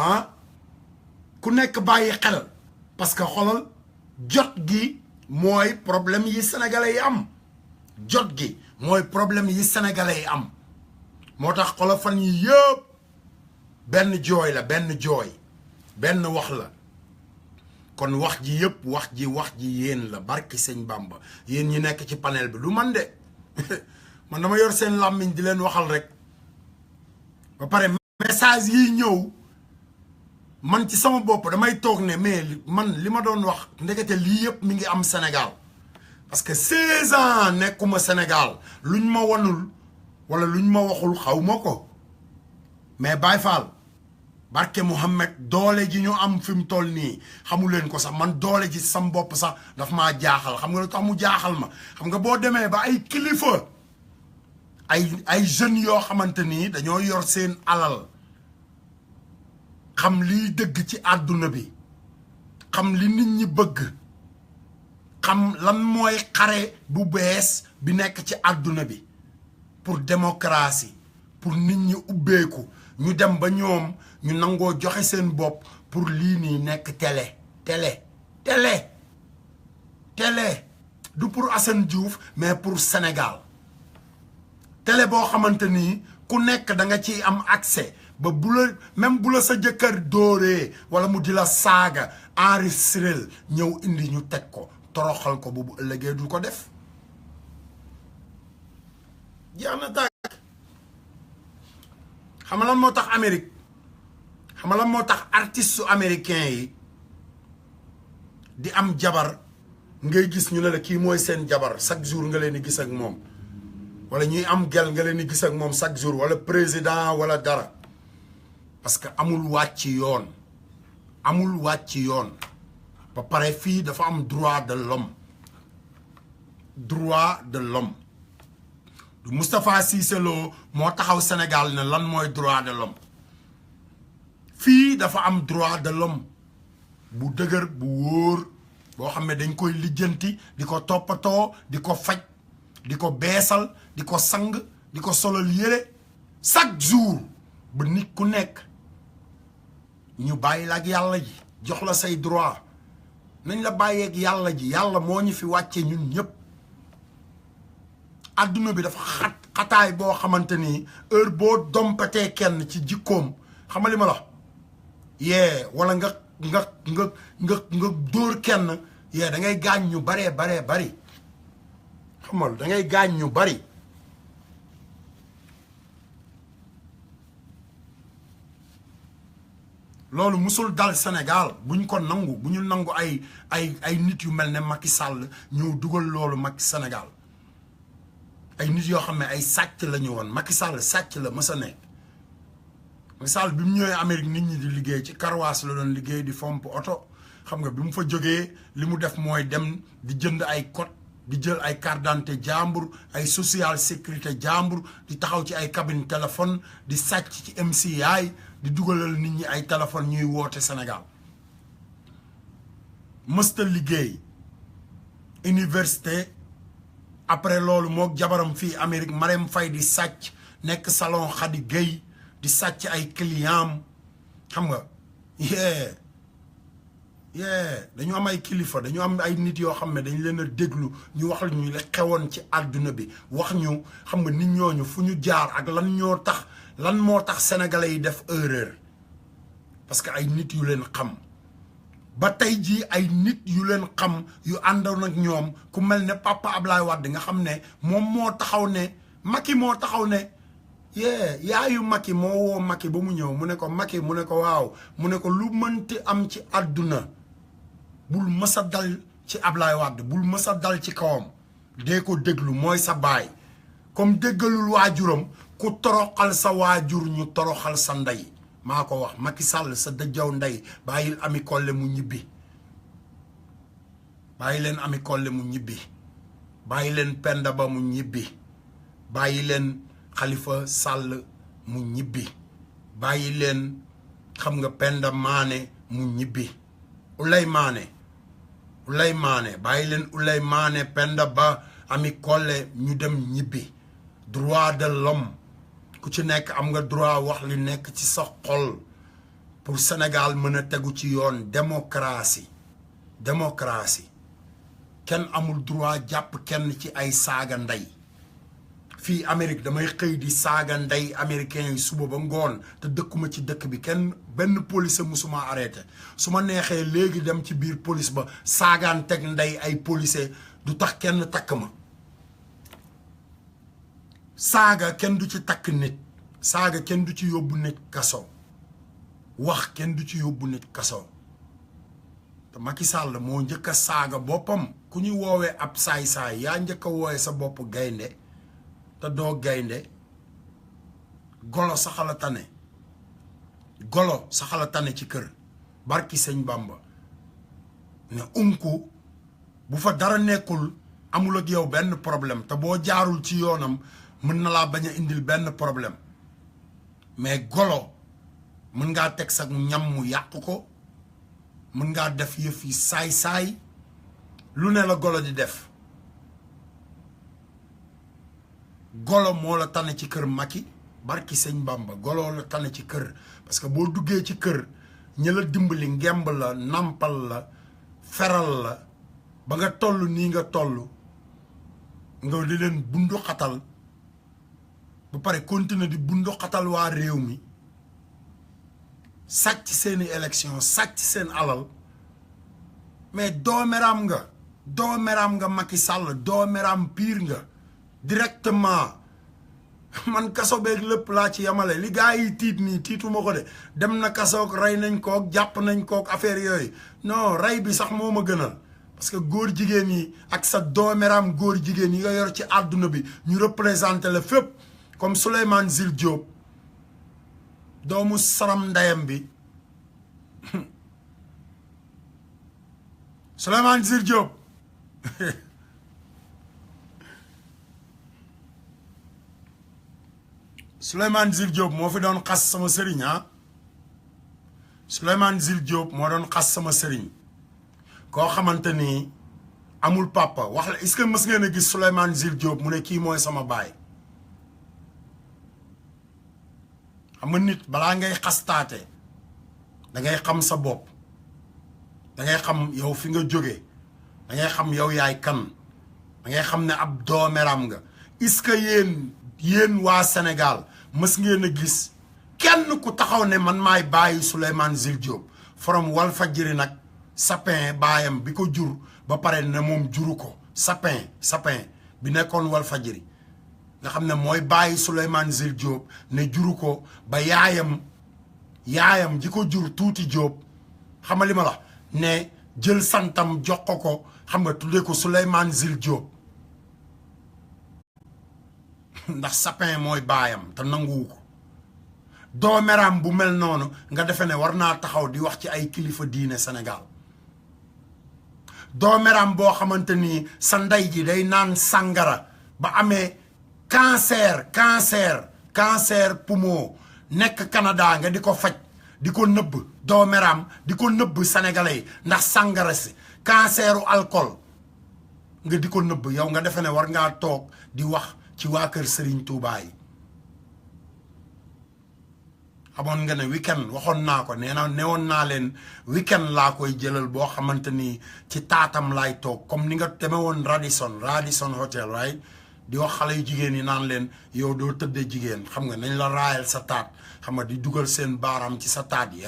Speaker 2: ku nekk bàyyi xel parce que xoolal jot gi mooy problème yi sénégalais yi am jot gi mooy problème yi sénégalais yi am moo tax xoolal fan yi yëpp benn jooy la benn jooy benn wax la kon wax ji yëpp wax ji yéen la barki sëñ Bamba yéen ñi nekk ci panel bi du man de man dama yor seen làmmiñ di leen waxal rek ba pare message yi ñëw man ci sama bopp damay toog ne mais man li ma doon wax ndekete lii yëpp mi ngi am Sénégal parce que 16 ans nekkuma Sénégal luñ ma wanul wala luñ ma waxul xaw ma ko mais Baye Fall barke Mouhamed doole ji ñu am fi mu toll nii xamu leen ko sax man doole ji sam bopp sax daf maa jaaxal xam nga lu tax mu jaaxal ma xam nga boo demee ba ay kilifa ay jeunes yoo xamante nii dañoo yor seen alal xam liy dëgg ci àdduna bi xam li nit ñi bëgg xam lan mooy xare bu bees bi nekk ci àdduna bi pour démocratie pour nit ñi ubbeeku ñu dem ba ñoom ñu nangoo joxe seen bopp pour lii nii nekk télé du pour Assane Diouf mais pour Sénégal télé boo xamante ni ku nekk da nga ciy am accès ba bu la même bu la sa jëkkër dóoree wala mu di la saaga enregistré ñëw indi ñu teg ko toroxal ko bu ëllëgee du ko def jeex na tàkk xam nga lan moo tax Amérique xam nga lan moo tax artistes américains yi di am jabar ngay gis ñu ne la kii mooy seen jabar chaque jour nga leen di gis ak moom wala ñuy am gel nga leen di gis ak moom chaque jour wala président wala dara parce que amul wàcc yoon ba pare fii dafa am droit de l'homme du Moustapha Cissé Lo moo taxaw Sénégal ne lan mooy droit de l'homme fii dafa am droit de l'homme bu dëgër bu wóor boo xam ne dañ koy lijjanti di ko toppatoo di ko faj di ko beesal di ko sang di ko solal yére chaque jour ba nit ku nekk ñu bàyyi la ak yàlla ji jox la say droit nañ la bàyyeeg yàlla ji yàlla moo ñu fi wàcce ñun ñëpp adduna bi dafa xataay boo xamante ni heure boo dompatee kenn ci jikkoom xam nga li ma la yee wala nga dóor kenn yee da ngay gaañ ñu baree bari xamal da ngay gaañ ñu bari loolu musul dal Sénégal buñ ko nangu bu ñu nangu ay nit yu mel ne Macky Sall ñëw dugal loolu Macky Sénégal ay nit yoo xam ne ay sàcc la ñu woon Macky Sall sàcc la mës a nekk Macky Sall bi mu ñëwee Amérique nit ñi di liggéey ci karwaas la doon liggéey di fomp oto xam nga bi mu fa jógee li mu def mooy dem di jënd ay code di jël ay carte d'identité jàmbur ay social sécurité jàmbur di taxaw ci ay cabine téléphone di sàcc ci MCI di dugalal nit ñi ay téléphone ñuy woote Sénégal mësta liggéey université après loolu mook jabaram fii Amérique Marème Faye di sàcc nekk salon Khady Gueye di sàcc ay client xam nga dañu am ay kilifa dañu am ay nit yoo xam ne dañ leen a déglu ñu wax ñu la xewoon ci àdduna bi wax ñu xam nga nit ñooñu fu ñu jaar ak lan moo tax sénégalais yi def erreur parce que ay nit yu leen xam ba tey jii ay nit yu leen xam yu àndoon ak ñoom ku mel ne Papa Ablaye Wade nga xam ne moom moo taxaw ne Macky moo taxaw ne yaayu Macky moo woo Macky ba mu ñëw mu ne ko Macky mu ne ko waaw mu ne ko lu mënti am ci àdduna bul mës a dal ci Ablaye Wade bul mësa dal ci kawam dee ko déglu mooy sa baay comme déggalul waajuram ku toroxal sa waajur ñu toroxal sa ndey maa ko wax Macky Sall sa dëjjaw ndey bàyyil Ami Collé mu ñibbi bàyyi leen Ami Collé mu ñibbi bàyyi leen Penda Ba mu ñibbi bàyyi leen Khalifa Sall mu ñibbi bàyyi leen xam nga Penda Mané mu ñibbi Ulay Mané bàyyi leen Ulay Mané Penda Ba Ami Collé ñu dem ñibbi droit de l'homme ku ci nekk am nga droit wax li nekk ci sa xol pour Sénégal mën a tegu ci yoon démocratie kenn amul droit jàpp kenn ci ay saaga ndey fii Amérique damay xëy di saaga ndey américain yi suba ba ngoon te dëkkuma ci dëkk bi kenn benn police musuma arrêté su ma neexee léegi dem ci biir police ba saagaan teg ndey ay policier du tax kenn takk ma saaga kenn du ci takk nit saaga kenn du ci yóbbu nit kaso wax kenn du ci yóbbu nit kaso te Macky Sall moo njëkk a saaga boppam ku ñu woowee ab saay-saay yaa njëkk a woowee sa bopp gaynde te doo gaynde golo saxala tane ci kër barki sëñ Bamba ne unku bu fa dara nekkul amul ak yow benn problème te boo jaarul ci yoonam mën na laa bañ a indil benn problème mais golo mën ngaa teg sa ñam mu yàq ko mën ngaa def yëf yi saay-saay lu ne la golo di def golo moo la tane ci kër Macky barki sëñ Bamba golo la tane ci kër parce que boo duggee ci kër ñi la dimbali ngemb la nampal la feral la ba nga toll nii nga toll nga di leen bundu xatal ba pare continuer di bundu xatal waa réew mi sàcc seeni élection sàcc seen alal mais doomeram nga Macky Sall doomeram pire nga directement man kaso beeg lépp laa ci yamale li gaa yi tiit nii tiituma ko de dem na kasoog rey nañ kook jàpp nañ kook affaire yooyu non rey bi sax moo ma gënal parce que góor jigéen yi ak sa doomeram góor jigéen yi nga yor ci àdduna bi ñu représenté la fépp comme Souleymane Jules Diop doomu saram ndeyam bi Souleymane Jules Diop Souleymane Jules Diop moo fi doon xas sama sëriñ Souleymane Jules Diop moo doon xas sama sëriñ koo xamante ni amul papa wax la est-ce que mës ngeen a gis Souleymane Jules Diop mu ne kii mooy sama baay xam nga nit balaa ngay xastaate da ngay xam sa bopp da ngay xam yow fi nga jóge da ngay xam yow yaay kan da ngay xam ne ab doomeram nga est-ce que yéen waa Sénégal mës ngeen a gis kenn ku taxaw ne man maay bàyyi Souleymane Jules Diop from Walfadjri nag sapin baayam bi ko jur ba pare ne moom juru ko sapin bi nekkoon Walfadjri nga xam ne mooy bàyyi Souleymane Jules Diop ne juru ko ba yaayam ji ko jur tuuti Diop xam nga li ma la ne jël santam jox ko xam nga tuddee ko Souleymane Jules Diop ndax sapin mooy baayam te nanguwu ko doomeram bu mel noonu nga defe ne war naa taxaw di wax ci ay kilifa diine Sénégal doomeram boo xamante ni sa ndey ji day naan sàngara ba amee cancer poumon nekk Canada nga di ko faj di ko nëbb doomeram di ko nëbb sénégalais yi ndax sàngara si canceru alcool nga di ko nëbb yow nga defe ne war ngaa toog di wax ci waa kër Serigne Touba yi xamoon nga ne weekend waxoon naa ko newoon naa leen weekend laa koy jëlal boo xamante ni ci taatam laay toog comme ni nga deme woon Radisson Hotel right di wax xale yu jigéen yi naan leen yow doo tëddee jigéen xam nga nañ la raayal sa taat xam nga di dugal seen baaraam ci sa taat yi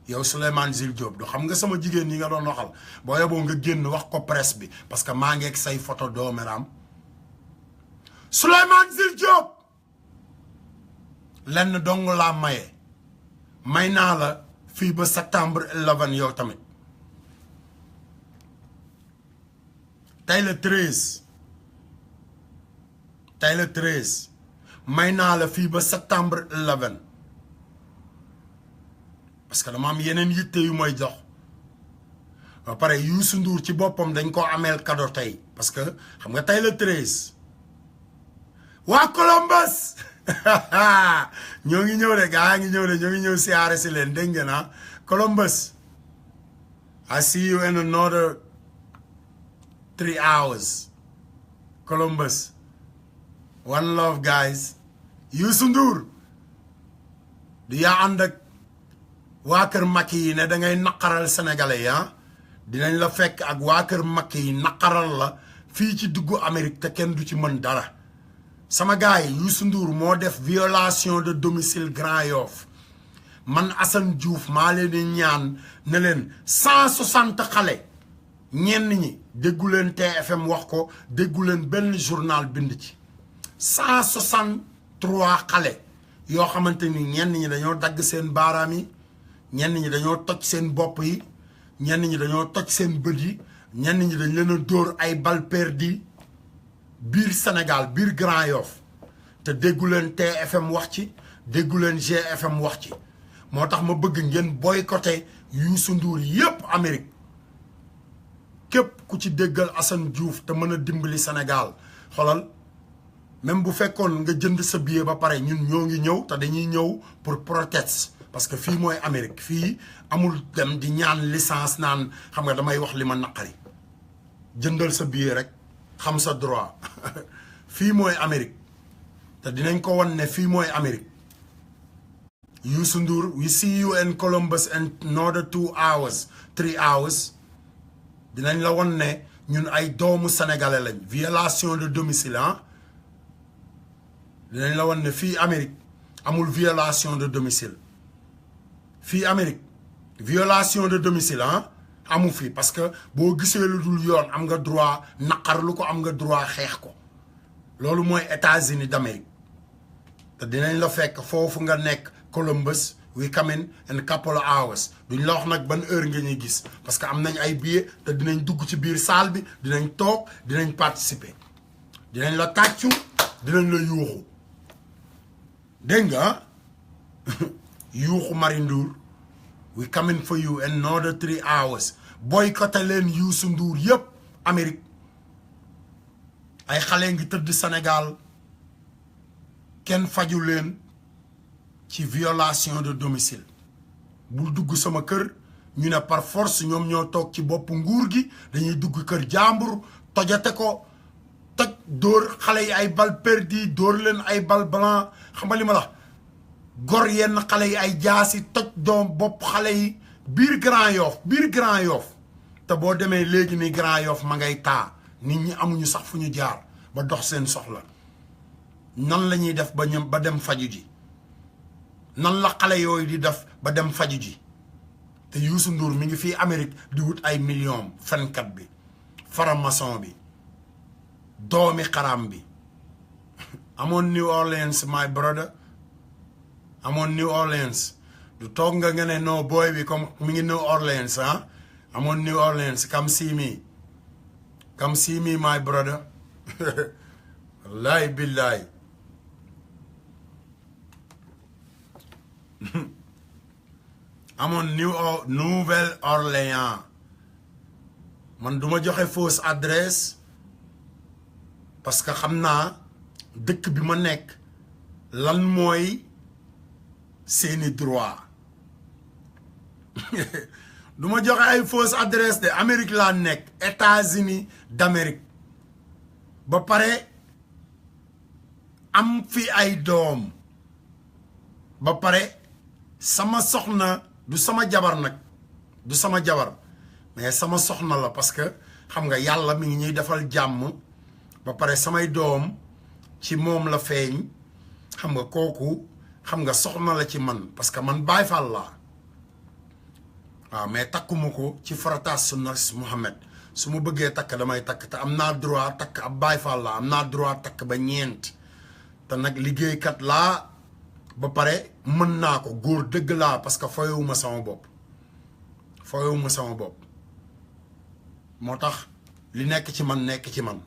Speaker 2: yow Souleymane Jules Diop du xam nga sama jigéen yi nga doon waxal boo yeboo nga génn wax ko presse bi parce que maa ngi ak say photo dooméram Souleymane Jules Diop lenn dong laa may naa la fii ba septembre 11 yow tamit tey le 13 tey le 13 may naa la fii ba septembre 11 parce que dama am yeneen yitte yu may jox ba pare Youssou Ndour ci boppam dañ ko ameel cadeau tey parce que xam nga tey le 13 waa Columbus ñoo ngi ñëw de gaa ngi ñëw de ñoo ngi ñëw siyaare si leen dégg ngeen ah Columbus I see you in another 3 hours Columbus one love guys Youssou Ndour di yaa ànd ak waa kër Macky yi ne da ngay naqaral sénégalais yi ah dinañ la fekk ak waa kër Macky yi naqaral la fii ci duggu Amérique te kenn du ci mën dara sama gars yi Youssou Ndour moo def violation de domicile Grand Yoff man Assane Diouf maa leen di ñaan ne leen 160 xale ñenn ñi déggu leen TFM wax ko déggu leen benn journal bind ci 163 xale yoo xamante ni ñenn ñi dañoo dagg seen baaraam yi ñenn ñi dañoo toj seen bopp yi ñenn ñi dañoo toj seen bët yi ñenn ñi dañ leen a dóor ay balles perdues biir Sénégal biir Grand Yoff te déggu leen TFM wax ci déggu leen GFM wax ci moo tax ma bëgg ngeen boycotté Youssou Ndour yépp Amérique képp ku ci déggal Assane Diouf te mën a dimbali Sénégal xoolal même bu fekkoon nga jënd sa billet ba pare ñun ñoo ngi ñëw te dañuy ñëw pour proteste parce que fii mooy Amérique fii amul dem di ñaan licence naan xam nga damay wax li ma naqari jëndal sa billet rek xam sa droit fii mooy Amérique te dinañ ko wan ne fii mooy Amérique Youssou Ndour we see you in Columbus in another 2 hours 3 hours dinañ la wan ne ñun ay doomu sénégalais lañ violation de domicile ah dinañ la wan ne fii Amérique amul violation de domicile fii Amérique violation de domicile ah amu fi parce que boo gisee lu dul yoon am nga droit naqarlu ko am nga droit xeex ko loolu mooy États-Unis d'Amérique te dinañ la fekk foofu nga nekk Columbus we come in a couple of hours duñ la wax nag ban heure nga ñuy gis parce que am nañ ay billets te dinañ dugg ci biir salle bi dinañ toog dinañ participer dinañ la tàccu dinañ la yuuxu dégg nga yuuxu Mari Ndour we coming for you in another 3 hours boycotté leen Youssou Ndour yépp Amérique ay xale ngi tëdd Sénégal kenn faju leen ci violation de domicile bul dugg sama kër ñu ne par force ñoom ñoo toog ci bopp nguur gi dañuy dugg kër jàmbur tojate ko toj dóor xale yi ay balles perdues dóor leen ay balles blancs xam nga li ma la gor yenn xale yi ay jaasi toj doom bopp xale yi biir Grand Yoff te boo demee léegi ni Grand Yoff ma ngay taa nit ñi amuñu sax fu ñu jaar ba dox seen soxla nan la ñuy def ba dem faju ji nan la xale yooyu di def ba dem faju ji te Youssou Ndour mi ngi fii Amérique di wut ay millions fenkat bi faramason bi doomi xaram bi amoon New Orleans my brother amoon New Orleans du toog nga ne no boy bi comme mi ngi New Orleans ah amoon New Orleans come see me my brother wallahi billahi amoon Nouvelle-Orléans man duma joxe fausse adresse parce que xam naa dëkk bi ma nekk lan mooy seeni droit duma joxe ay fausse adresse de Amérique laa nekk États-Unis d'Amérique ba pare am fi ay doom ba pare sama soxna du sama jabar nag du sama jabar mais sama soxna la parce que xam nga yàlla mi ngi ñuy defal jàmm ba pare samay doom ci moom la feeñ xam nga kooku xam nga soxna la ci man parce que man Baay Faal laa waaw mais takkuma ko ci farataas sunnas Muhammad su ma bëggee takk damay takk te am naa droit takk ab Baay Faal laa am naa droit takk ba ñeent te nag liggéeykat laa ba pare mën naa ko góor dëgg laa parce que foyewuma sama bopp moo tax li nekk ci man nekk ci man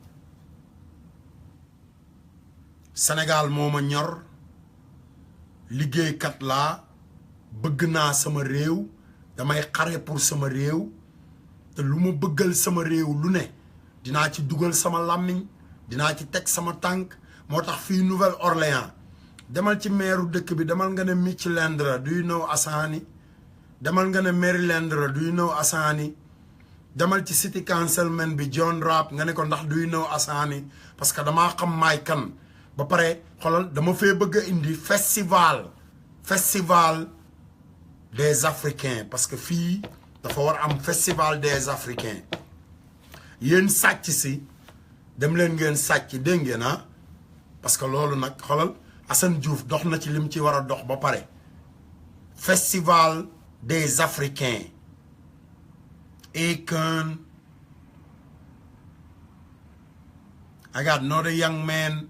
Speaker 2: Sénégal moo ma ñor liggéeykat laa bëgg naa sama réew damay xare pour sama réew te lu ma bëggal sama réew lu ne dinaa ci dugal sama làmmiñ dinaa ci teg sama tànk moo tax fii Nouvelle-Orléans demal ci meeru dëkk bi demal nga ne Mitchellendra do you know Asani demal nga ne Marylandra do you know Asani demal ci city councilman bi John Rapp nga ne ko ndax do you know Asani parce que damaa xam maay kan ba pare xoolal dama fee bëgg a indi festival des Africains parce que fii dafa war am festival des Africains yéen sàcc si dem leen ngeen sàcc dégg ngeen ah parce que loolu nag xoolal Assane Diouf dox na ci lim ci war a dox ba pare festival des Africains Akon I got another young man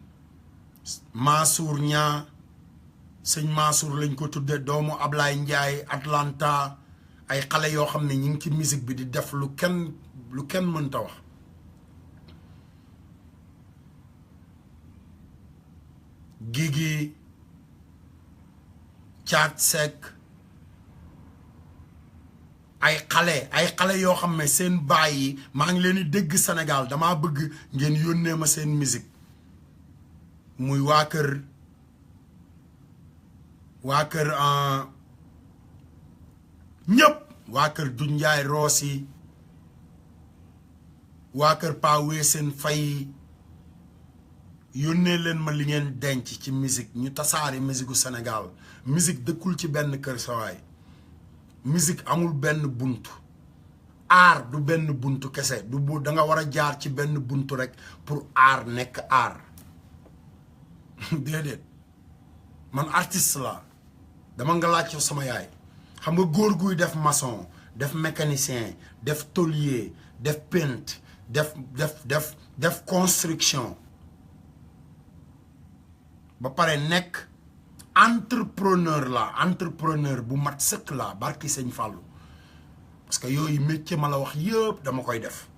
Speaker 2: Mansour Niang sëñ Mansour lañ ko tudde doomu Ablaye Ndiaye Atlanta ay xale yoo xam ne ñu ngi ci musique bi di def lu kenn mënta wax Gigi Thiat Seck ay xale yoo xam ne seen baay yi maa ngi leen di dégg Sénégal damaa bëgg ngeen yónnee ma seen musique muy waa kër ñëpp waa kër du Njaay Roosi waa kër Pa Weeseen Fay yónnee leen ma li ngeen denc ci musique ñu tasaari musique gu Sénégal musique dëkkul ci benn kër sawaay musique amul benn buntu aar du benn buntu kese du bu da nga war a jaar ci benn buntu rek pour aar nekk aar déedéet man artiste la dama nga laaj sama yaay xam nga góor guy def maçon def mécanicien def tôlier def peintre def construction ba pare nekk entrepreneur bu mat sëkk la barki sëñ Fallou parce que yooyu métier ma la wax yëpp dama koy def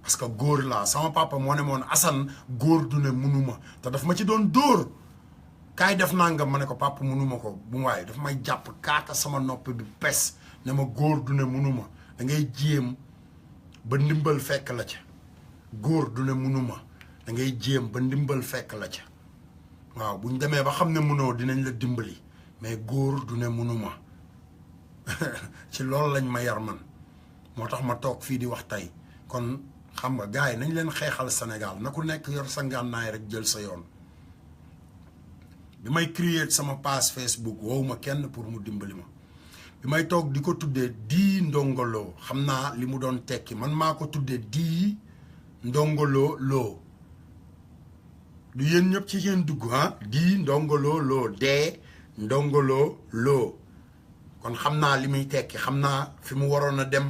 Speaker 2: parce que góor laa sama papa moo ne moon Assane góor du ne munuma te daf ma ci doon dóor kaay def nangam ma ne ko papa munuma ko bu waaye daf may jàpp kaata sama nopp bi pes ne ma góor du ne munuma da ngay jéem ba ndimbal fekk la ca góor du ne munuma da ngay jéem ba ndimbal fekk la ca waaw bu ñu demee ba xam ne munoo dinañ la dimbali mais góor du ne munuma ci loolu lañ ma yar man moo tax ma toog fii di wax tey kon xam nga gars yi nañ leen xeexal Sénégal na ku nekk yor sa ngànnaay rek jël sa yoon bi may créer sama page Facebook woowu ma kenn pour mu dimbali ma bi may toog di ko tuddee Dii Ndongo Lo xam naa li mu doon tekki man maa ko tuddee Dii Ndongo Lo du yéen ñëpp ci yéen dugg ah Dii Ndongo Lo dee Ndongo Lo kon xam naa li muy tekki xam naa fi mu waroon a dem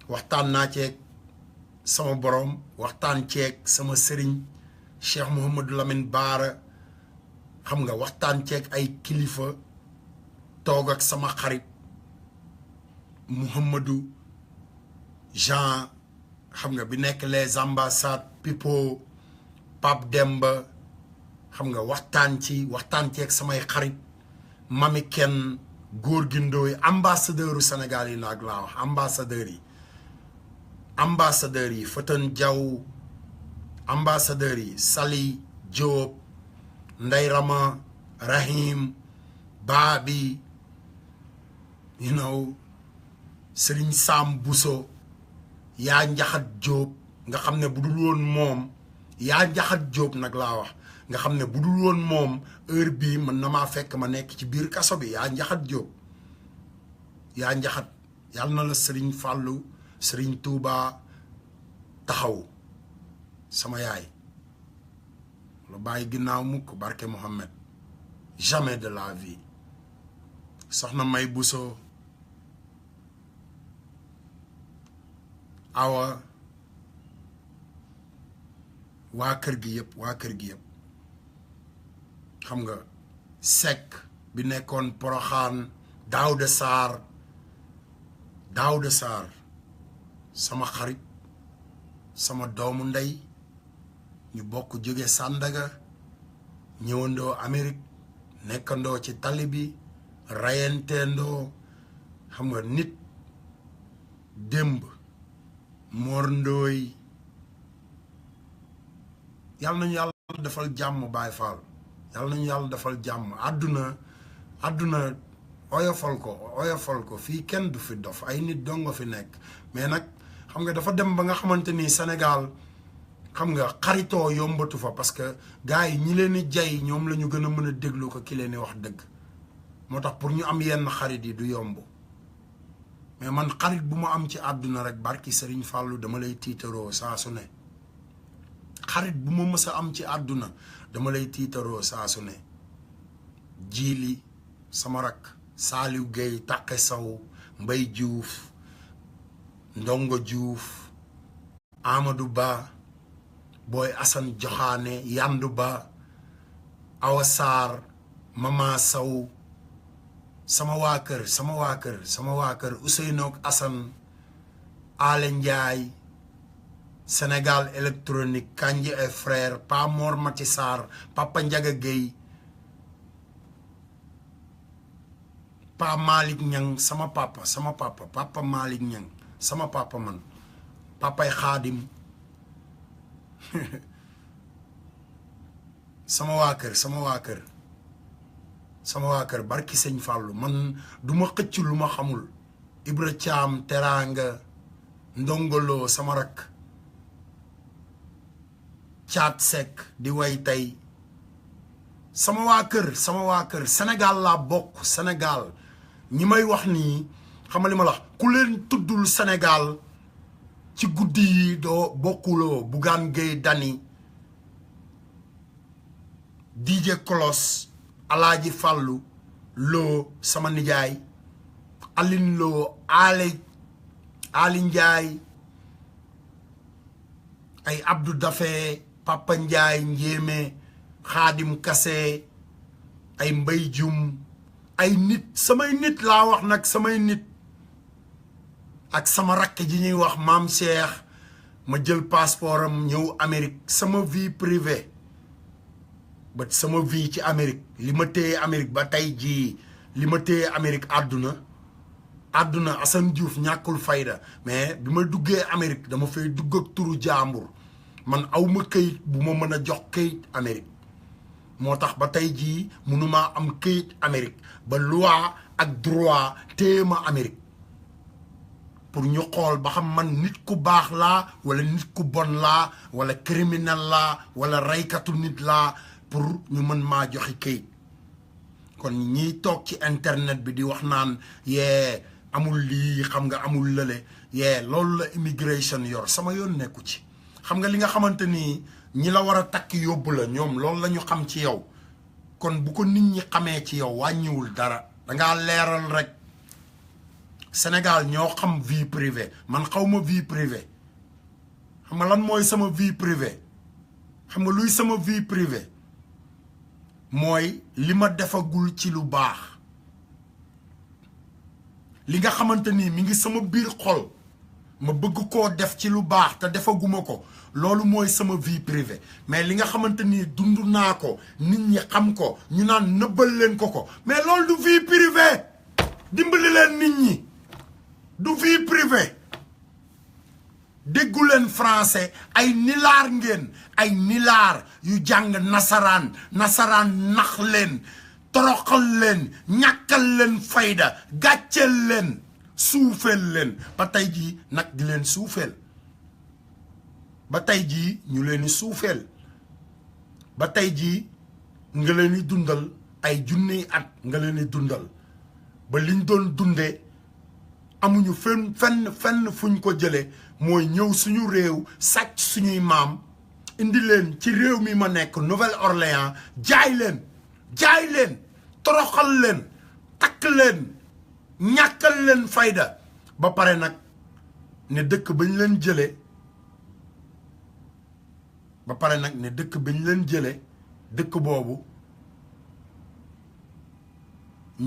Speaker 2: waxtaan naa ceeg sama borom waxtaan ceeg sama sëriñ Cheikh Mouhamadou Lamine Bara xam nga waxtaan ceeg ay kilifa toog ak sama xarit Mouhamadou Jean xam nga bi nekk les ambassades Pipo Pape Demba xam nga waxtaan ceeg samay xarit Mami Kenn góor gi ndooy ambassadeuru Sénégal yi naag laa wax ambassadeurs yi Fatan Diaw ambassadeurs yi Sali Diop Ndey Rama Rahim Baabi Serigne Sam Bousso yaa njaxat Diop nga xam ne bu dul woon moom yaa njaxat Diop nag laa wax nga xam ne bu dul woon moom heure bii mën na maa fekk ma nekk ci biir kaso bi yaa njaxat Diop yaa njaxat yàlla na la Serigne Fallou Serigne Touba taxaw sama yaay la bàyyi ginnaaw mukk barke Mohammed jamais de la vie soxna May Bousso awa waa kër gi yëpp xam nga Seck bi nekkoon Poroxaan Daouda Sarr sama xarit sama doomu ndey ñu bokk jóge Sandaga ñëwandoo Amérique nekkandoo ci tali bi rayenteendoo xam nga nit démb Mor Ndooy yàlla nañu yàlla defal jàmm Baay Faal yàlla nañu yàlla defal jàmm àdduna oyofal ko fii kenn du fi dof ay nit dong nga fi nekk mais nag xam nga dafa dem ba nga xamante ni Sénégal xam nga xaritoo yombatu fa parce que gars yi ñi leen di jay ñoom la ñu gën a mën a déglu ko ki leen di wax dëgg moo tax pour ñu am yenn xarit yi du yomb mais man xarit bu ma am ci àdduna rek barki Serigne Fallou dama lay tiitaroo saa su ne xarit bu ma mës a am ci àdduna dama lay tiitaroo saa su ne Jiili sama rak Saliou Gueye Taqe Sow Mbay Diouf Ndongo Diouf Amadou Ba Boy Assane Joxaane Yandu Ba Awa Sarr Mama Sow sama waa kër Ousseynou ak Assane Ale Ndiaye Sénégal électronique Kandji et frère Pa Mor Mati Sarr Papa Ndiaga Gueye Pa Malick Niang sama papa Papa Malick Niang sama papa man papay Xaadim sama waa kër barki sëñ Fallou man du ma xëcc lu ma xamul Ibra Thiam Teranga Ndongolo sama rak Caat Seck di way tey sama waa kër Sénégal laa bokk Sénégal ñi may wax nii xamali ma la ku leen tuddul Sénégal ci guddi yi doo bokkuloo Bougane Gueye Dany DJ Kolos Alaaji Fàllu Loo sama nijaay Aline Loo Ali Njaay ay Abdou Dafe Papa Njaay Njéeme Xaadim Kase ay Mbay Jum ay nit samay nit laa wax nag samay nit ak sama rakk ji ñuy wax Maam Cheikh ma jël passeport am ñëw Amérique sama vie privée ba sama vie ci Amérique li ma téye Amérique ba tey jii li ma téye Amérique àdduna Assane Diouf ñàkkul fayda mais bi ma duggee Amérique dama fay dugg ak turu jaambur man awma këyit bu ma mën a jox këyit Amérique moo tax ba tey jii mënumaa am këyit Amérique ba loi ak droit téye ma Amérique pour ñu xool ba xam man nit ku baax laa wala nit ku bon laa wala criminel laa wala reykatu nit laa pour ñu mën maa joxe këyit kon ñiy toog ci internet bi di wax naan yee amul lii xam nga amul lële yee loolu la immigration yor sama yoon nekku ci xam nga li nga xamante ni ñi la war a takk yóbbu la ñoom loolu la ñu xam ci yow kon bu ko nit ñi xamee ci yow wàññiwul dara dangaa leeral rek Sénégal ñoo xam vie privée man xawma vie privée xam nga lan mooy sama vie privée xam nga luy sama vie privée mooy li ma defagul ci lu baax li nga xamante ni mi ngi sama biir xol ma bëgg koo def ci lu baax te defaguma ko loolu mooy sama vie privée mais li nga xamante ni dund naa ko nit ñi xam ko ñu naan nëbbal leen ko mais loolu du vie privée dimbali leen nit ñi du vie privée déggu leen français ay nilaar ngeen ay nilaar yu jàng nasaraan nax leen toroxal leen ñàkkal leen fayda gàcceel leen suufeel leen ba tey jii nag di leen suufeel ba tey jii ñu leen di suufeel ba tey jii nga leen di dundal ay junniy at nga leen di dundal ba liñ doon dundee amuñu fenn fuñ ko jële mooy ñëw suñu réew sàcc suñuy maam indi leen ci réew mi ma nekk Nouvelle-Orléans jaay leen toroxal leen takk leen ñàkkal leen fayda ba pare nag ne dëkk bañ leen jële ba pare nag ne dëkk bañ leen jële dëkk boobu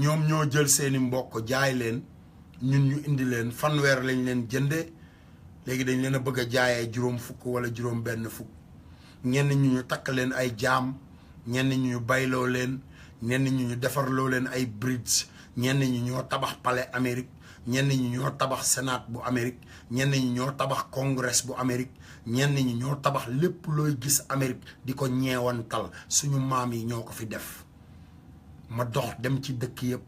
Speaker 2: ñoom ñoo jël seeni mbokk jaay leen ñun ñu indi leen fanweer lañ leen jënde léegi dañ leen a bëgg a jaayee juróom fukk wala juróom benn fukk ñenn ñu takk leen ay jaam ñenn ñu bayloo leen ñenn ñu defarloo leen ay bridge ñenn ñi ñoo tabax palais Amérique ñenn ñi ñoo tabax Sénat bu Amérique ñenn ñi ñoo tabax Congrès bu Amérique ñenn ñi ñoo tabax lépp looy gis Amérique di ko ñeewantal suñu maam yi ñoo ko fi def ma dox dem ci dëkk yëpp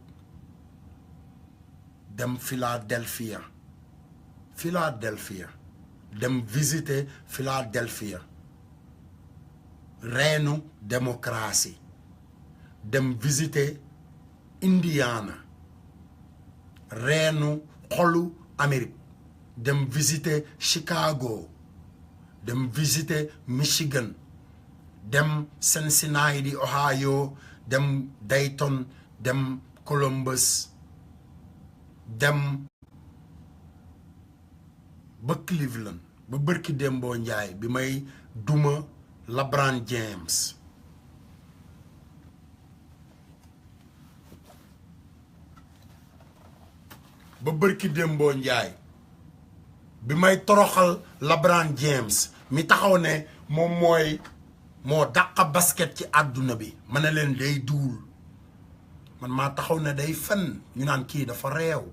Speaker 2: dem Philadelphia dem visiter Philadelphia reenu démocratie dem visiter Indiana reenu xolu Amérique dem visiter Chicago dem visiter Michigan dem Cincinnati Ohio dem Dayton dem Columbus dem ba Cleveland ba bërki Dembo Njaay bi may duma LeBron James ba bërki Dembo Njaay bi may toroxal LeBron James mi taxaw ne moom mooy moo dàq basket ci àdduna bi ma ne leen day duul man maa taxaw ne day fen ñu naan kii dafa réew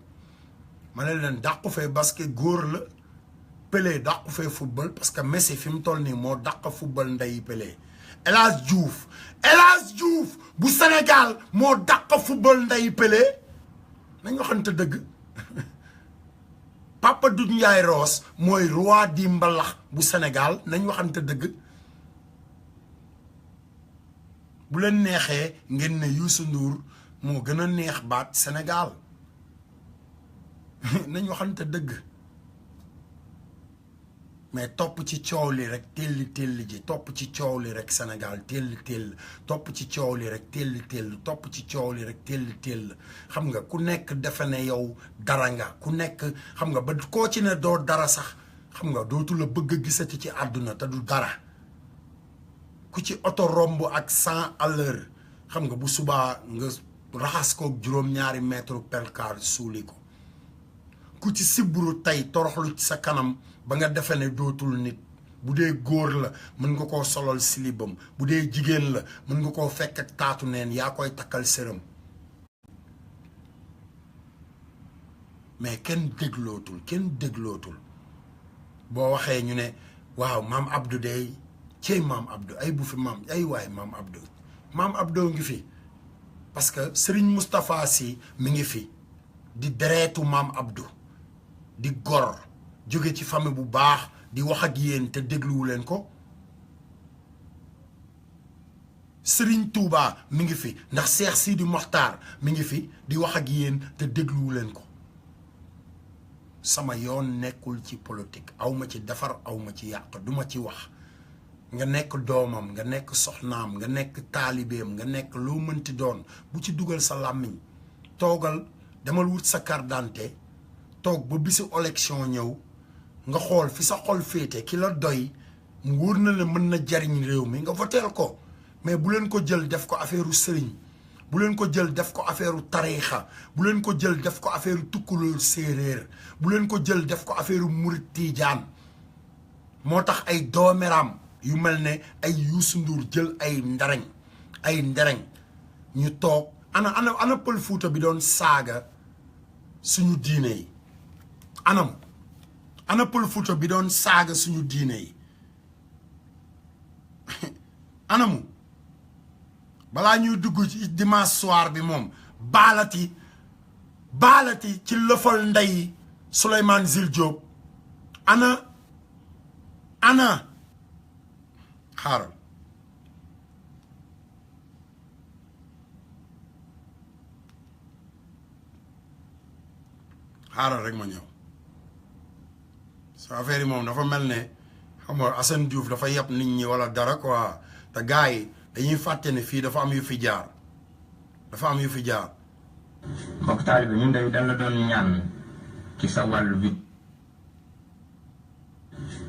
Speaker 2: ma ne leen dàqu fee basket góor la Pelé dàqu fee football parce que Messi fi mu toll nii moo dàq football nday Pelé El Hadj Diouf bu Sénégal moo dàq football nday Pelé nañ waxante dëgg Papa Doudou Ndiaye Rose mooy roi di mbalax bu Sénégal nañ waxante dëgg bu leen neexee ngeen ne Youssou Ndour moo gën a neex baat Sénégal nañ waxante dëgg mais topp ci coow li rek telli ji topp ci coow li rek Sénégal telli topp ci coow li rek telli topp ci coow li rek telli xam nga ku nekk defe ne yow dara nga ku nekk xam nga ba koo ci ne doo dara sax xam nga dootu la bëgg a gisati ci àdduna te du dara ku ci oto romb ak 100 à l'heure xam nga bu subaa nga raxas koog juróom-ñaari mètre percar suuli ko ku ci siburu tey toroxlu ci sa kanam ba nga defe ne dootul nit bu dee góor la mën nga koo solol silibam bu dee jigéen la mën nga koo fekk ak taatu neen yaa koy takkal sërëm mais kenn déglootul boo waxee ñu ne waaw maam Abdou day cey maam Abdou ay bu fi maam ay waay maam Abdou ngi fi parce que Serigne Moustapha Sy mi ngi fi di dereetu maam Abdou di gor jóge ci famille bu baax di wax ak yéen te dégluwu leen ko Serigne Touba mi ngi fi ndax Cheikh Sidi Mokhtar mi ngi fi di wax ak yéen te dégluwu leen ko sama yoon nekkul ci politique awma ci defar awma ci yàq duma ci wax nga nekk doomam nga nekk soxnaam nga nekk taalibeem nga nekk loo mënti doon bu ci dugal sa làmmiñ toogal demal wut sa carte d'identité toog ba bisu élection ñëw nga xool fi sa xol féete ki la doy mu wóor na la mën na jariñ réew mi nga voteel ko mais bu leen ko jël def ko affaireu sëriñ bu leen ko jël def ko affaireu tariixa bu leen ko jël def ko affaireu tukkulóor séeréer bu leen ko jël def ko affaireu murit tiijaan moo tax ay doomeram yu mel ne ay Youssou Ndour jël ay ndereñ ñu toog ana pël Fuuta bi doon saaga suñu diine yi ana pël Fuuta bi doon saaga suñu diine yi anamu balaa ñuy dugg ci dimanche soir bi moom baalati ci lëfal ndey Souleymane Jules Diop ana xaaral rek ma ñëw sa affaire yi moom dafa mel ne xam nga Assane Diouf dafa yeb nit ñi wala dara quoi te gars yi dañuy fàtte ne fii dafa am yu fi jaar
Speaker 8: mbokk taalibe ñun day dañ la doon ñaan ci sa wàllu bi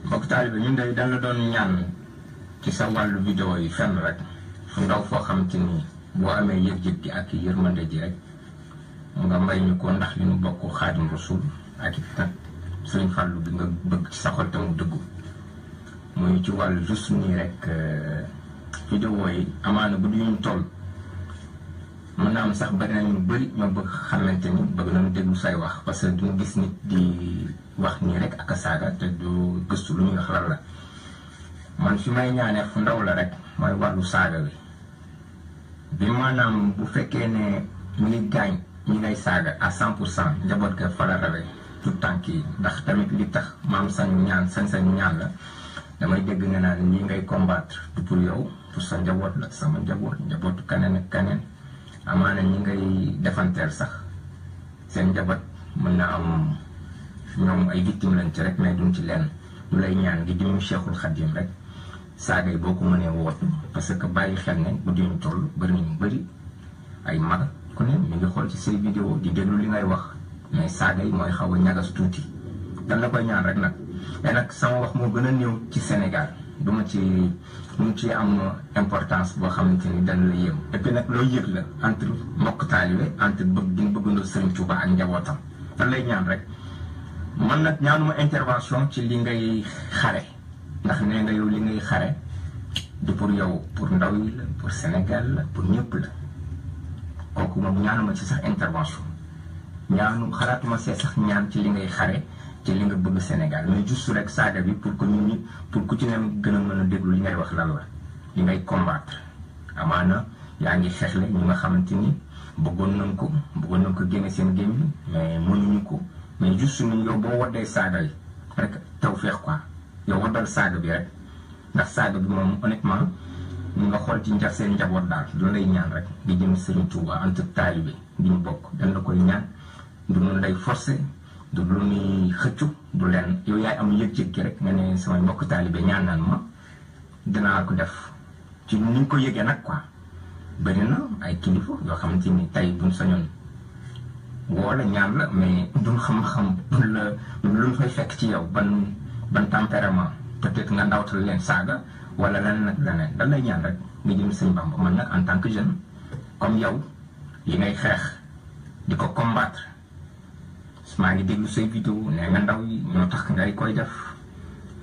Speaker 8: mbokk taalibe ñun day dañ la doon ñaan ci sa wàllu vidéo yi fenn rek fu ndaw foo xam ci ni boo amee yëg-yëg gi ak yërmande ji rek nga may ñu ko ndax li ñu bokk Xaadim Rasul ak it nag Sëriñ Fallu bi nga bëgg ci sa xol te mu dëggu muy ci wàllu juste nii rek vidéo yi amaana bu duñu toll mën naa am sax bari nañu bëri ñoo bëgg xamante ni bëgg nañu déglu say wax parce que duñu gis nit di wax nii rek ak a saaga te du gëstu lu ñuy wax lan la man fi may ñaanee fu ndaw la rek mooy wàllu saaga bi maanaam bu fekkee ne ñu ngi gaañ ñi ngay saaga à 100% njaboot ga fa la rawee tout tànk yi ndax tamit li tax maam sañu ñaan sañ-sañu ñaan la damay dégg nga naan ñi ngay combattre du pour yow pour sa njaboot la sama njaboot njabootu keneen ak keneen amaana ñi ngay defanteel sax seen njaboot mën na am ñoom ay victime lañ ci rek mais duñ ci lenn ñu lay ñaan gi dimu Cheikhul Khadim rek saaga yi boo ko mënee wootu parce que bàyyi xel ne bu diñu toll bëri nañu bëri ay mag ku ne mi ngi xool ci say vidéo di déglu li ngay wax mais saaga yi mooy xaw a ñagas tuuti dan la koy ñaan rek nag mais nag sama wax moo gën a néew ci Sénégal duma ci am importance boo xamante ni dana la yéem et puis nag loo yëg la entre mbokk taalibe entre bëgg gi bëggandoo Sëriñ Tuuba ak njabootam dan lay ñaan rek man nag ñaanuma intervention ci li ngay xare ndax nee nga yow li ngay xare du pour yow pour ndaw yi la pour Sénégal la pour ñëpp la kooku moom ñaanuma ci sax intervention xalaatuma see sax ñaan ci li ngay xare ci li nga bëgg Sénégal mais juste rek saaga bi pour que ñun ñi pour ku ci ne gën a mën a déglu li ngay wax lan la li ngay combattre amaana yaa ngi xeexle ñi nga xamante ni bëggoon nañ ko génne seen game bi mais mënuñu ko mais juste ni yow boo waddee saaga yi rek taw feex quoi yow waddal saaga bi rek ndax saaga bi moom honnêtement ñu nga xool ci seen njaboot daal loolu lay ñaan rek di jëm Serigne Touba entre taalibe bi ñu bokk dañ la koy ñaan du noonu lay forcé du lu ñuy xëccu du leen yow yaay am yëg-yëg gi rek nga ne sama mbokk taalibe ñaan naan ma dinaa ko def ci ni ñu ko yëgee nag quoi bëri na ay kilifa yoo xamante ni tey buñ sañoon woo la ñaan la mais duñ xam-xam buñ la luñ fay fekk ci yow ban tempérament peut-être nga ndawtal leen saaga wala leneen nag leneen da lay ñaan rek nga jëm Sëñ Bamba man nag en tant que jeune comme yow yi ngay xeex di ko combattre maa ngi déglu say vidéo nee nga ndaw yi ñoo tax ngay koy def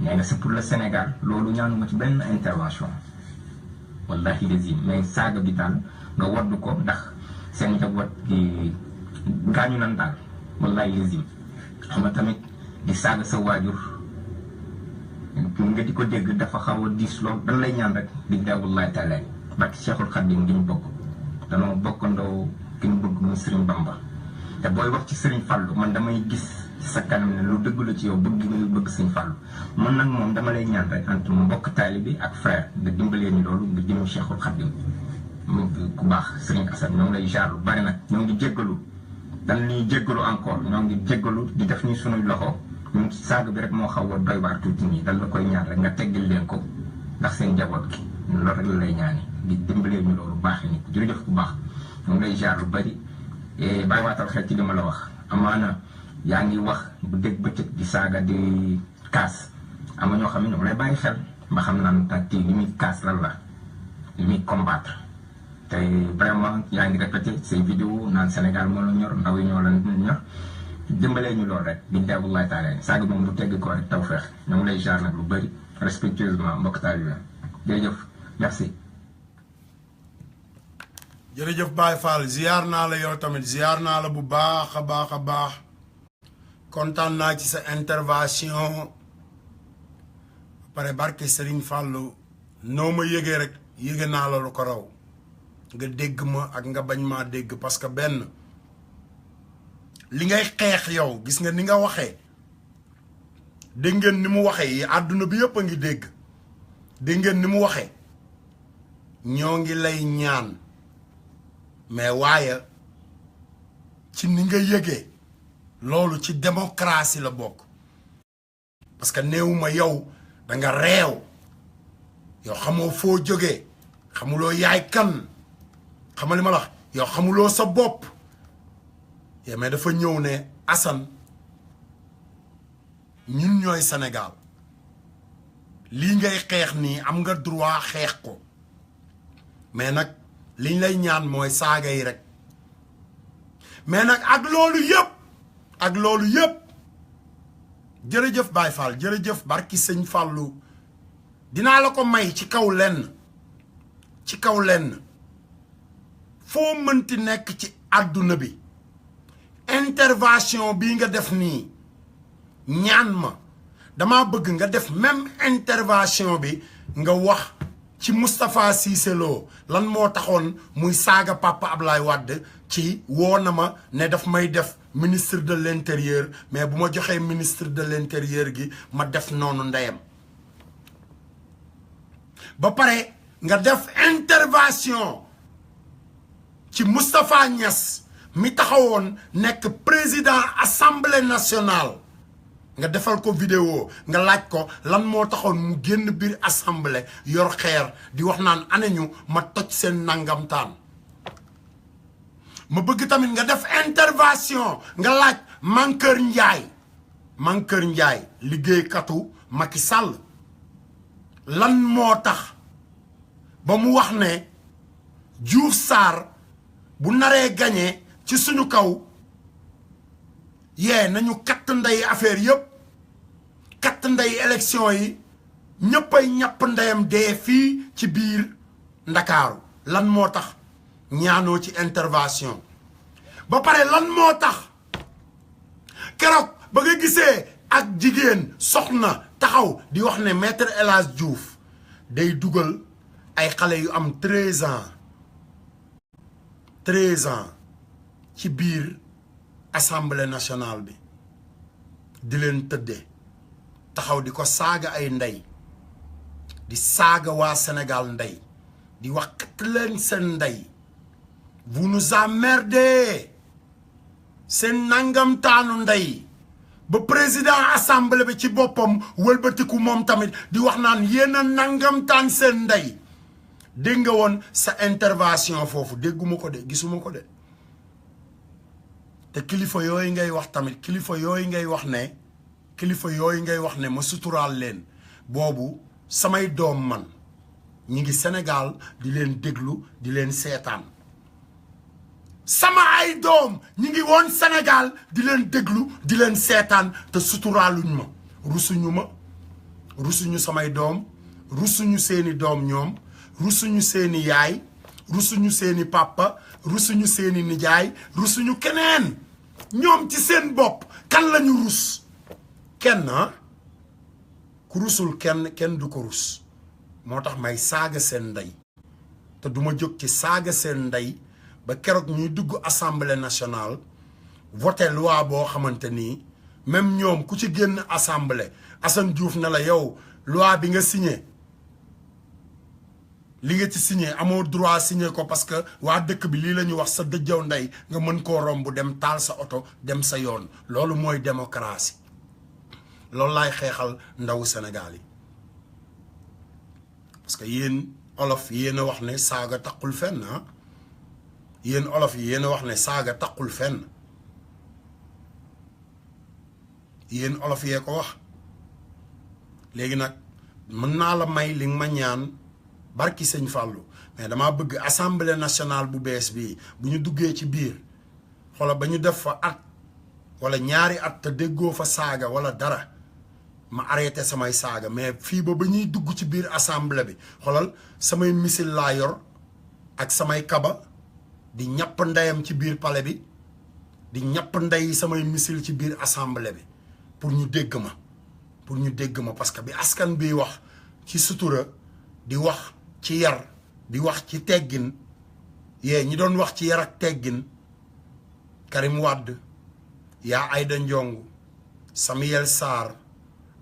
Speaker 8: nee nga c'est pour le Sénégal loolu ñaanuma ci benn intervention wallahi lazim mais saaga bi daal nga waddu ko ndax seen njaboot gi gaañu nan daal wallahi lazim xam nga tamit di saaga sa waajur nga di ko dégg dafa xaw a diis lool dañ lay ñaan rek di daa wallahi taala barki Cheikhul Khadim gi ñu bokk danoo bokkandoo ki ñu bëgg muy Serigne Bamba te booy wax ci Serigne Fallou man damay gis sa kanam ne lu dëgg la ci yow bëgg ngay bëgg Serigne Fallou man nag moom dama lay ñaan rek entre mbokk taalibe bi ak frère nga dimbalee ñu loolu nga jëm Cheikhul Khadim ku baax Serigne Assane ñoo ngi lay jaar lu bari nag ñoo ngi jéggalu dañ ñuy jéggalu encore ñoo ngi jéggalu di def ni sunuy loxo ñun saaga bi rek moo xaw a doy waar tuuti nii dal la koy ñaan rek nga teggil leen ko ndax seen njaboot gi loolu rek la lay ñaani di dimbalee ñu loolu baax ni jërëjëf ku baax ñoo ngi lay jaar lu bari bàyyi waatal xel ci li ma la wax amaana yaa ngi wax bu dégg bëccëg di saaga di kaas ama ñoo xam ne ñoom lay bàyyi xel ba xam naan tàkki li muy kaas lan la li muy combattre te vraiment yaa ngi répété say vidéo naan Sénégal moo la ñor ndaw yi ñoo la ñor dimbalee ñu loolu rek di wallahi taala saaga moom du tegg ko rek taw feex ñoo ngi lay jaar nag lu bëri respectueusement mbokk taalibe jërëjëf merci
Speaker 2: jërëjëf Baye Fall ziar naa la yow tamit ziar naa la bu baax a baax a baax kontaan naa ci sa intervention pare barke Serigne Fallou noo ma yëgee rek yëge naa la lu ko raw nga dégg ma ak nga bañ maa dégg parce que benn li ngay xeex yow gis nga ni nga waxee dégg ngeen ni mu waxee yi àdduna bi yëpp a ngi dégg dégg ngeen ni mu waxee ñoo ngi lay ñaan mais waaye ci ni nga yëgee loolu ci démocratie la bokk parce que néewuma yow da nga réew yow xamoo foo jógee xamuloo yaay kan xamal li ma la wax yow xamuloo sa bopp mais dafa ñëw ne Assane ñun ñooy Sénégal lii ngay xeex nii am nga droit xeex ko mais nag liñ lay ñaan mooy saaga yi rek mais nag ak loolu yëpp jërëjëf Baye Fall jërëjëf barki sëñ Fallou dinaa la ko may ci kaw lenn foo mënti nekk ci àdduna bi intervention bii nga def nii ñaan ma dama bëgg nga def même intervention bi nga wax ci Moustapha Cissé Lo lan moo taxoon muy saaga Papa Ablaye Wade ci woo na ma ne daf may def ministre de l'intérieur mais bu ma joxee ministre de l'intérieur gi ma def noonu ndeyam ba pare nga def intervention ci Moustapha Niass mi taxawoon nekk président assemblée nationale nga defal ko vidéo nga laaj ko lan moo taxoon mu génn biir assemblée yor xeer di wax naan anañu ma toj seen nangamtaan ma bëgg tamit nga def intervention nga laaj Mankeur Ndiaye liggéeykatu Macky Sall lan moo tax ba mu wax ne Diouf Sarr bu naree gagné ci suñu kaw nañu katt ndey affaire yëpp katt ndey élection yi ñëppay ñàpp ndeyam dee fii ci biir Ndakaaru lan moo tax ñaanoo ci intervention ba pare lan moo tax keroog ba nga gisee ak jigéen soxna taxaw di wax ne maître El Hadj Diouf day dugal ay xale yu am 13 ans ci biir assemblée nationale bi di leen tëddee taxaw di ko saaga ay ndey di saaga waa Sénégal ndey di wax kat leen seen ndey vous nous emmerdez seen nangam taanu ndey ba président assemblée bi ci boppam wëlbatiku moom tamit di wax naan yéen a nangam taan seen ndey dégg nga woon sa intervention foofu dégguma ko de gisuma ko de te kilifa yooyu ngay wax tamit kilifa yooyu ngay wax ne ma suturaal leen boobu samay doom man ñi ngi Sénégal di leen déglu di leen seetaan sama ay doom ñi ngi woon Sénégal di leen déglu di leen seetaan te suturaaluñ ma rusuñu samay doom rusuñu seeni doom ñoom rusuñu seeni yaay rusuñu seeni papa rusuñu seeni nijaay rusuñu keneen ñoom ci seen bopp kan lañu rus kenn ku rusul kenn du ko rus moo tax may saaga seen ndey te duma jóg ci saaga seen ndey ba keroog ñuy dugg assemblée nationale voté loi boo xamante nii même ñoom ku ci génn assemblée Assane Diouf na la yow loi bi nga signé li nga ci signé amoo droit signé ko parce que waa dëkk bi lii la ñu wax sa dëjjaw ndey nga mën koo romb dem taal sa oto dem sa yoon loolu mooy démocratie loolu laay xeexal ndawu Sénégal yi parce que yéen olof yéen a wax ne saaga taqul fenn yéen olof yi yéen a wax ne saaga taqul fenn yéen olof yee ko wax léegi nag mën naa la may li nga ma ñaan barki sëñ Fallou mais dama bëgg assemblée nationale bu bees bii bu ñu duggee ci biir xoola ba ñu def fa at wala ñaari at te déggoo fa saaga wala dara ma arrêté samay saaga mais fii ba ñuy dugg ci biir assemblée bi xoolal samay misil laa yor ak samay kaba di ñàpp ndeyam ci biir palais bi di ñàpp ndey samay misil ci biir assemblée bi pour ñu dégg ma parce que bi askan bi wax ci sutura di wax ci yar di wax ci teggin ñi doon wax ci yar ak teggin Karim Wade yaa Aïda Ndiongue Samuel Sarr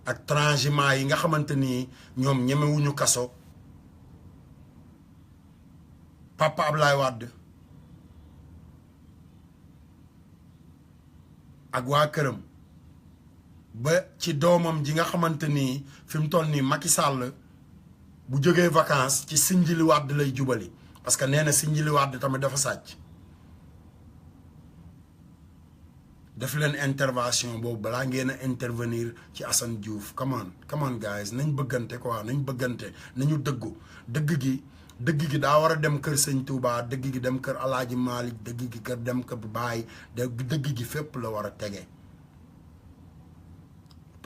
Speaker 2: ak transhumant yi nga xamante ni ñoom ñemewuñu kaso Papa Ablaye Wade ak waa këram ba ci doomam ji nga xamante ni fi mu toll nii Macky Sall bu jógee vacances ci Sindiély Wade lay jubali parce que nee na Sindiély Wade tamit dafa sàcc def leen intervention boobu balaa ngeen a intervenir ci Assane Diouf come on guys nañ bëggante quoi nañ bëggante nañu dëgg gi daa war a dem kër Sëñ Touba dëgg gi dem kër Alaaji Malick dëgg gi kër dem kër Baay dëgg gi fépp la war a tege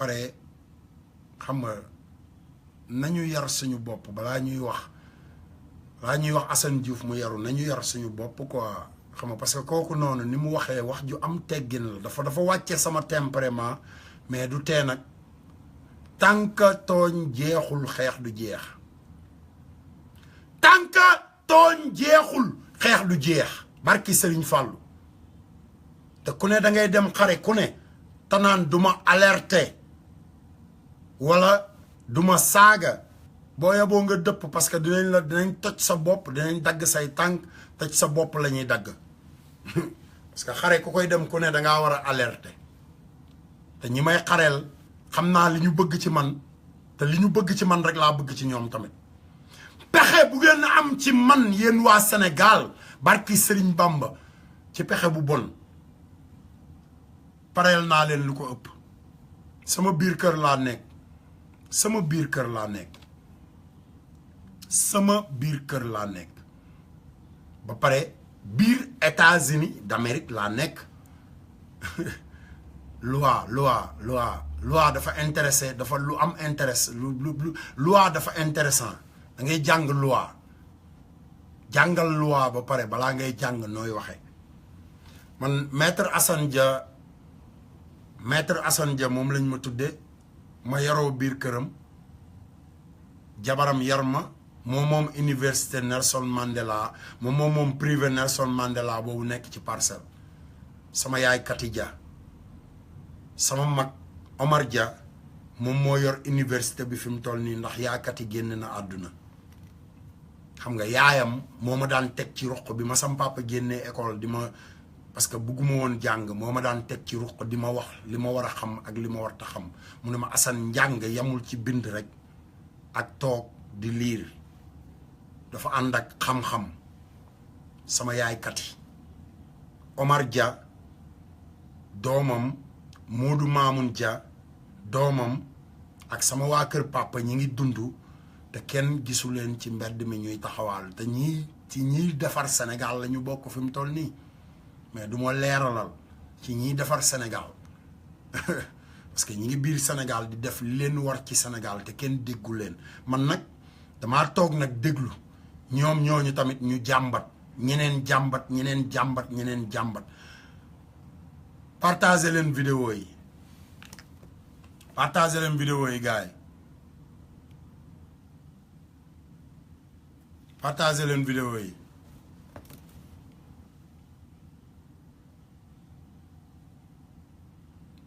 Speaker 2: pare xam nga nañu yar suñu bopp balaa ñuy wax Assane Diouf mu yaru nañu yar suñu bopp quoi xam nga parce que kooku noonu ni mu waxee wax ju am teggin la dafa wàcce sama tempérament mais du tee nag tant que tooñ jeexul xeex du jeex tant que tooñ jeexul xeex du jeex barki Serigne Fallou te ku ne da ngay dem xare ku ne tanaan duma alerté wala duma saaga boo yaboo nga dëpp parce que dinañ toj sa bopp dinañ dagg say tànk toj sa bopp la ñuy dagg parce que xare ku koy dem ku ne dangaa war a alerté te ñi may xareel xam naa li ñu bëgg ci man te li ñu bëgg ci man rek laa bëgg ci ñoom tamit pexe bu ngeen am ci man yéen waa Sénégal barki Serigne Bamba ci pexe bu bon pareel naa leen lu ko ëpp sama biir kër laa nekk sama biir kër laa nekk ba pare biir États-Unis d'Amérique laa nekk loi dafa intéressé dafa lu am intéressé loi dafa intéressant da ngay jàng loi jàngal loi ba pare balaa ngay jàng nooy waxe man maître Assane Dia moom lañ ma tudde ma yaroo biir këram jabaram yar ma moom université Nelson Mandela moom privé Nelson Mandela boobu nekk ci Parcelles sama yaay Kati Dia sama mag Omar Dia moom moo yor université bi fi mu toll nii ndax yaa Kati génn na àdduna xam nga yaayam moo ma daan teg ci ruq bi ma sam papa génnee école di ma parce que bugguma woon jàng moo ma daan teg ci ruq di ma wax li ma war a xam ak li ma war ta xam mu ne ma Assane njàng yamul ci bind rek ak toog di liir dafa ànd ak xam-xam sama yaay Kati Omar Dia doomam Modou Mamoun Dia doomam ak sama waa kër papa ñi ngi dund te kenn gisu leen ci mbedd mi ñuy taxawaal te ñiy defar Sénégal la ñu bokk fi mu toll nii mais du ma leeralal ci ñiy defar Sénégal parce que ñi ngi biir Sénégal di def li leen war ci Sénégal te kenn déggu leen man nag damaa toog nag déglu ñoom ñooñu tamit ñu jàmbat ñeneen jàmbat partagez leen vidéo yi gars yi partagez leen vidéo yi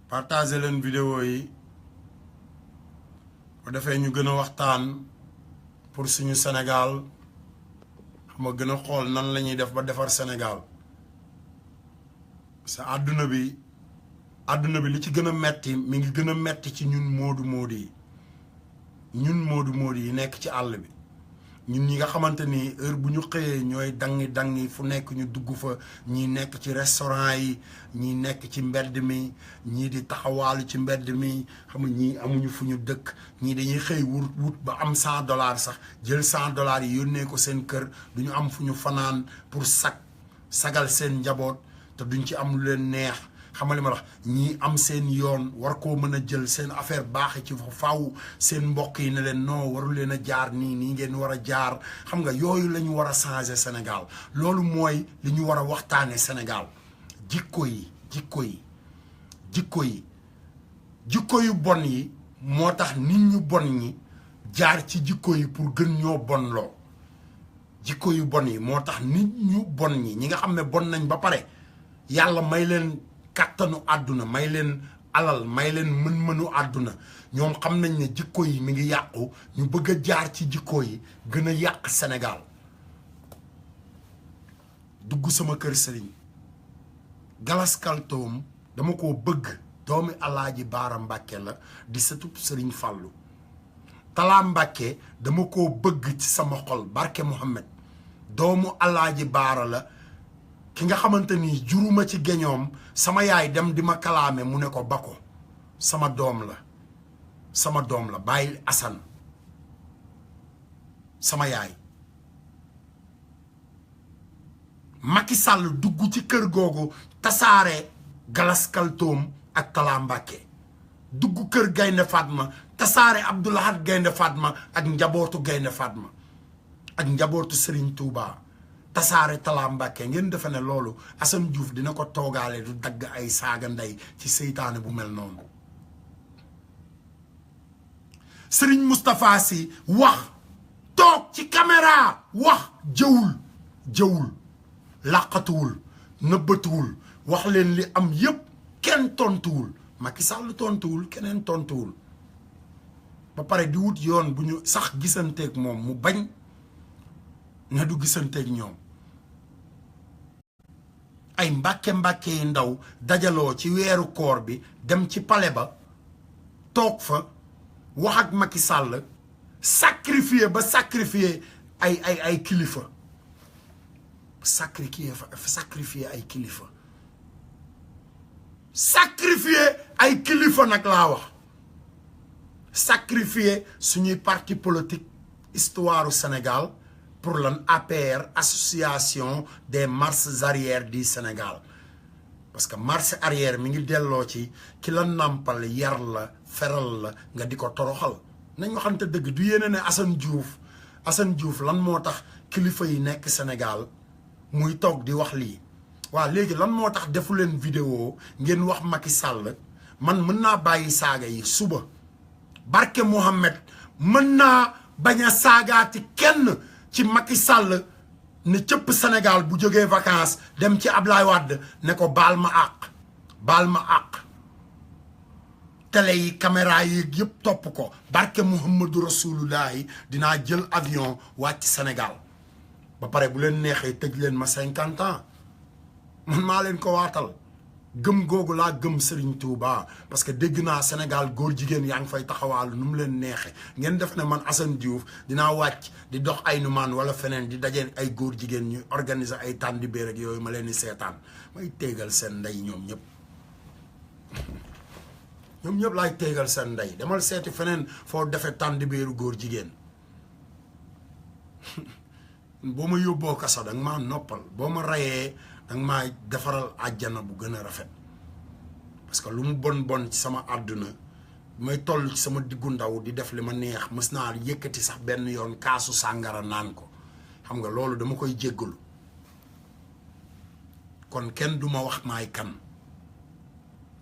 Speaker 2: partagez leen vidéo yi bu defee ñu gën a waxtaan pour suñu Sénégal xam nga gën a xool nan la ñuy def ba defar Sénégal sa àdduna bi li ci gën a metti mi ngi gën a metti ci ñun moodu yi nekk ci àll bi ñun ñi nga xamante ni heure bu ñu xëyee ñooy dangi fu nekk ñu dugg fa ñii nekk ci restaurant yi ñii nekk ci mbedd mi ñii di taxawaalu ci mbedd mi xam nga ñii amuñu fu ñu dëkk ñii dañuy xëy wut ba am $100 sax jël $100 yi yónnee ko seen kër duñu am fu ñu fanaan pour sagal seen njaboot te duñ ci am lu leen neex xam nga li ma wax ñii am seen yoon war koo mën a jël seen affaire baaxe ci faaw seen mbokk yi ne leen non waru leen a jaar nii ngeen war a jaar xam nga yooyu la ñu war a changer Sénégal loolu mooy li ñu war a waxtaane Sénégal jikko yu bon yi moo tax nit ñu bon ñi jaar ci jikko yi pour gën ñoo bon loo jikko yu bon yi moo tax nit ñu bon ñi nga xam ne bon nañ ba pare yàlla may leen kàttanu àdduna may leen alal may leen mën-mënu àdduna ñoom xam nañ ne jikko yi mi ngi yàqu ñu bëgg a jaar ci jikko yi gën a yàq Sénégal dugg sama kër sëriñ Galas Kaltoom dama ko bëgg doomi Alaaji Baara Mbàkke la di sëtub sëriñ Fàllu Talaa Mbàkke dama ko bëgg ci sama xol barke Muhammad doomu Alaaji Baara la ki nga xamante ni juruma ci geñoom sama yaay dem di ma kalaame mu ne ko ba ko sama doom la bàyyi Assane sama yaay Macky Sall dugg ci kër googu tasaare Galas Kaltoom ak Talaa Mbàkke dugg kër Gaynde Fatma tasaare Abdou Lahad Gaynde Fatma ak njabootu Gaynde Fatma ak njabootu Serigne Touba tasaare Talla Mbàkke ngeen defe ne loolu Assane Diouf dina ko toogaale du dagg ay saaga ndey ci seytaane bu mel noonu Serigne Moustapha Sy wax toog ci caméra wax jëwul làqatuwul nëbbatuwul wax leen li am yépp kenn tontuwul Macky Sall tontuwul keneen tontuwul ba pare di wut yoon bu ñu sax gisanteeg moom mu bañ ne du gisanteeg ñoom ay mbàkke yi ndaw dajaloo ci weeru koor bi dem ci palais ba toog fa wax ak Macky Sall sacrifier ay kilifa sacrifier ay kilifa nag laa wax sacrifier suñuy parti politique histoire du Sénégal pour lan APR association des marches arrière du Sénégal parce que marche arrière mi ngi delloo ci ki la nàmpal yar la feral la nga di ko toroxal nañ waxante dëgg du yéene ne Assane Diouf lan moo tax kilifa yi nekk Sénégal muy toog di wax lii waaw léegi lan moo tax defu leen vidéo ngeen wax Macky Sall man mën naa bàyyi saaga yi suba barke Mohamed mën naa bañ a saagaati kenn ci Macky Sall ne cëpp Sénégal bu jógee vacances dem ci Ablaye Wade ne ko baal ma àq télé yi caméra yi yëpp topp ko barke Muhammadu Rasulullahi dinaa jël avion wàcc Sénégal ba pare bu leen neexee tëj leen ma 50 ans man maa leen ko waatal gëm googu laa gëm Serigne Touba parce que dégg naa Sénégal góor jigéen yaa ngi fay taxawaalu nu mu leen neexee ngeen def ne man Assane Diouf dinaa wàcc di dox ay numaan wala feneen di dajeen ay góor jigéen ñu organiser ay tàndi béer ak yooyu ma leen di seetaan may téegal seen ndey ñoom ñëpp laay téegal seen ndey demal seeti feneen foo defee tàndi béeru góor jigéen boo ma yóbboo kaso danga maa noppal boo ma rayee danga maa defaral àjjana bu gën a rafet parce que lu mu bon ci sama àdduna may toll ci sama diggu ndaw di def li ma neex mës naa yëkkati sax benn yoon kaasu sàngara naan ko xam nga loolu dama koy jéggalu kon kenn du ma wax maay kan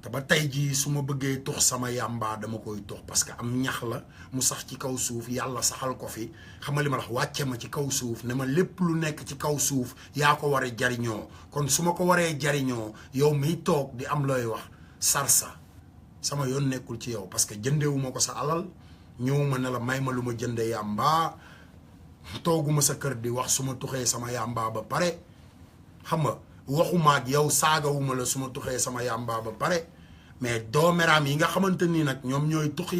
Speaker 2: te ba tey jii su ma bëggee tux sama yàmbaa dama koy tux parce que am ñax la mu sax ci kaw suuf yàlla saxal ko fi xam nga li ma wax wàcce ma ci kaw suuf ne ma lépp lu nekk ci kaw suuf yaa ko war a jariñoo kon su ma ko waree jariñoo yow miy toog di am looy wax sarsa sama yoon nekkul ci yow parce que jëndewuma ko sa alal ñëwuma ne la may ma lu ma jënde yàmbaa tooguma sa kër di wax su ma tuxee sama yàmbaa ba pare xam nga waxuma ak yow saagawuma la su ma tuxee sama yàmbaa ba pare mais doomeraam yi nga xamante ni nag ñoom ñooy tux